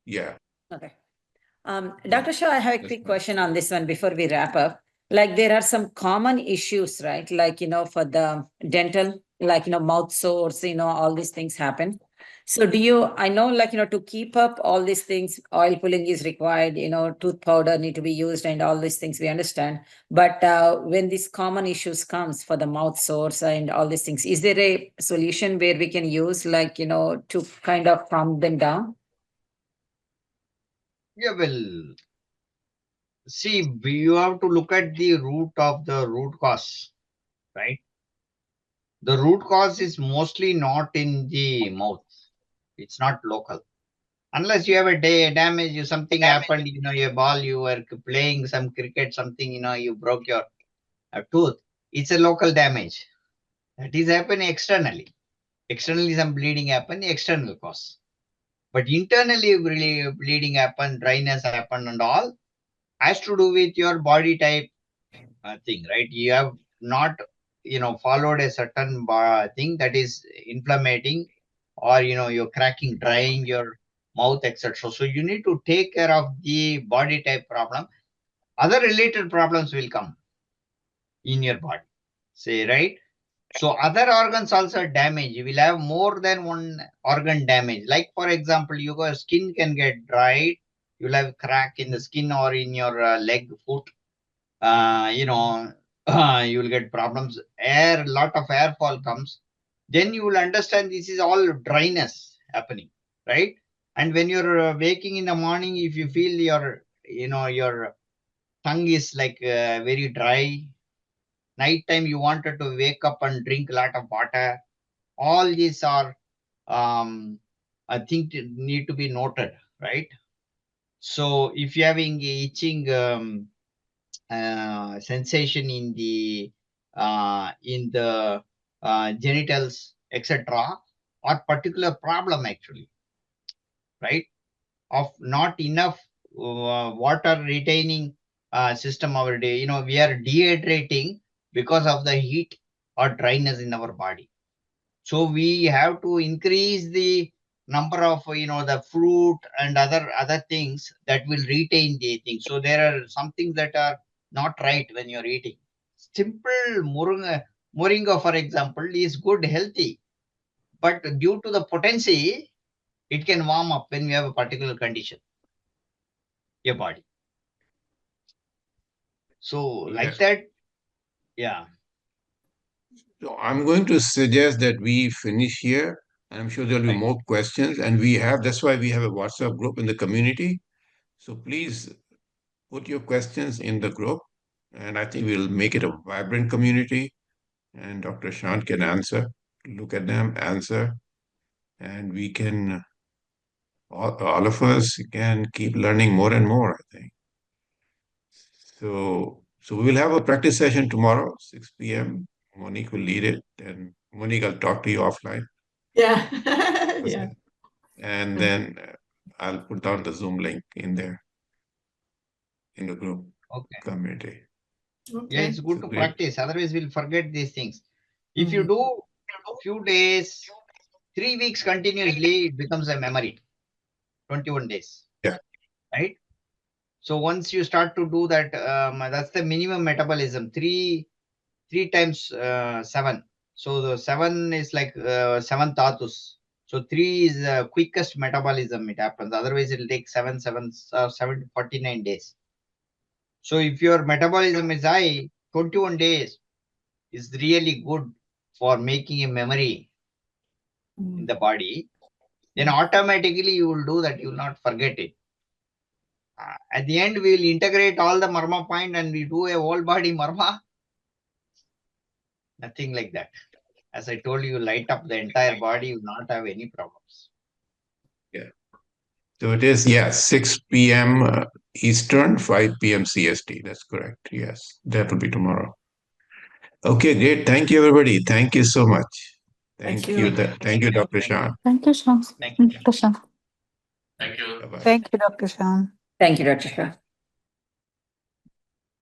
Yeah. okay. Dr. Shah, I have a That's quick fine. question on this one before we wrap up. Like there are some common issues, right? Like, for the dental, like, mouth sores, all these things happen. So I know like, to keep up all these things, oil pulling is required, tooth powder need to be used and all these things we understand. But when these common issues comes for the mouth sores and all these things, is there a solution where we can use like, to kind of calm them down? Yeah, well, see, you have to look at the root of the root cause, right? The root cause is mostly not in the mouth. It's not local. Unless you have a damage, something happened, your ball, you were playing some cricket, something, you broke your tooth. It's a local damage. That is happening externally. Externally, some bleeding happen, external cause. But internally, really bleeding happen, dryness happen, and all has to do with your body type thing, right? You have not, followed a certain thing that is inflammating, or you're cracking, drying your mouth, etc. So you need to take care of the body type problem. Other related problems will come in your body, say, right? So other organs also damage. You will have more than one organ damage. Like for example, your skin can get dried. You'll have crack in the skin or in your leg, foot. You will get problems. Lot of air fall comes. Then you will understand this is all dryness happening, right? And when you're waking in the morning, if you feel your tongue is like very dry, nighttime you wanted to wake up and drink a lot of water. All these are, I think, need to be noted, right? So if you're having itching sensation in the genitals, etc., or particular problem actually, right? Of not enough water retaining system our day. We are dehydrating because of the heat or dryness in our body. So we have to increase the number of the fruit and other things that will retain the thing. So there are some things that are not right when you're eating. Simple moringa, for example, is good, healthy, but due to the potency, it can warm up when you have a particular condition, your body. So like Yes. that, yeah. So I'm going to suggest that we finish here. I'm sure there'll be Right. more questions, and that's why we have a WhatsApp group in the community. So please put your questions in the group, and I think we'll make it a vibrant community. And Dr. Shan can answer, look at them, answer, and we can, all of us can keep learning more and more, I think. So we will have a practice session tomorrow, 6 p.m. Monique will lead it, and Monique, I'll talk to you offline. Yeah. Yeah. And then I'll put down the Zoom link in there, in the group Okay. community. Yeah, Okay. it's good So to great. practice. Otherwise, we'll forget these things. If you Mhm. do few days, 3 weeks continuously, it becomes a memory. 21 days. Yeah. Right? So once you start to do that, that's the minimum metabolism. Three times 7. So the 7 is like 7 dhatus. So 3 is the quickest metabolism it happens. Otherwise, it will take 7 to 49 days. So if your metabolism is high, 21 days is really good for making a memory in the body. Then automatically you will do that. You will not forget it. At the end, we will integrate all the marma point and we do a whole body marma. Nothing like that. As I told you, light up the entire body, you will not have any problems. Yeah. So it is, 6 p.m. Eastern, 5 p.m. CST. That's correct. Yes, that will be tomorrow. Okay, great. Thank you, everybody. Thank you so much. Thank Thank you. you. Thank you, Dr. Shan. Thank you, Shan. Thank you. Dr. Shan. Thank you. Bye-bye. Thank you, Dr. Shan. Thank you, Dr. Shah.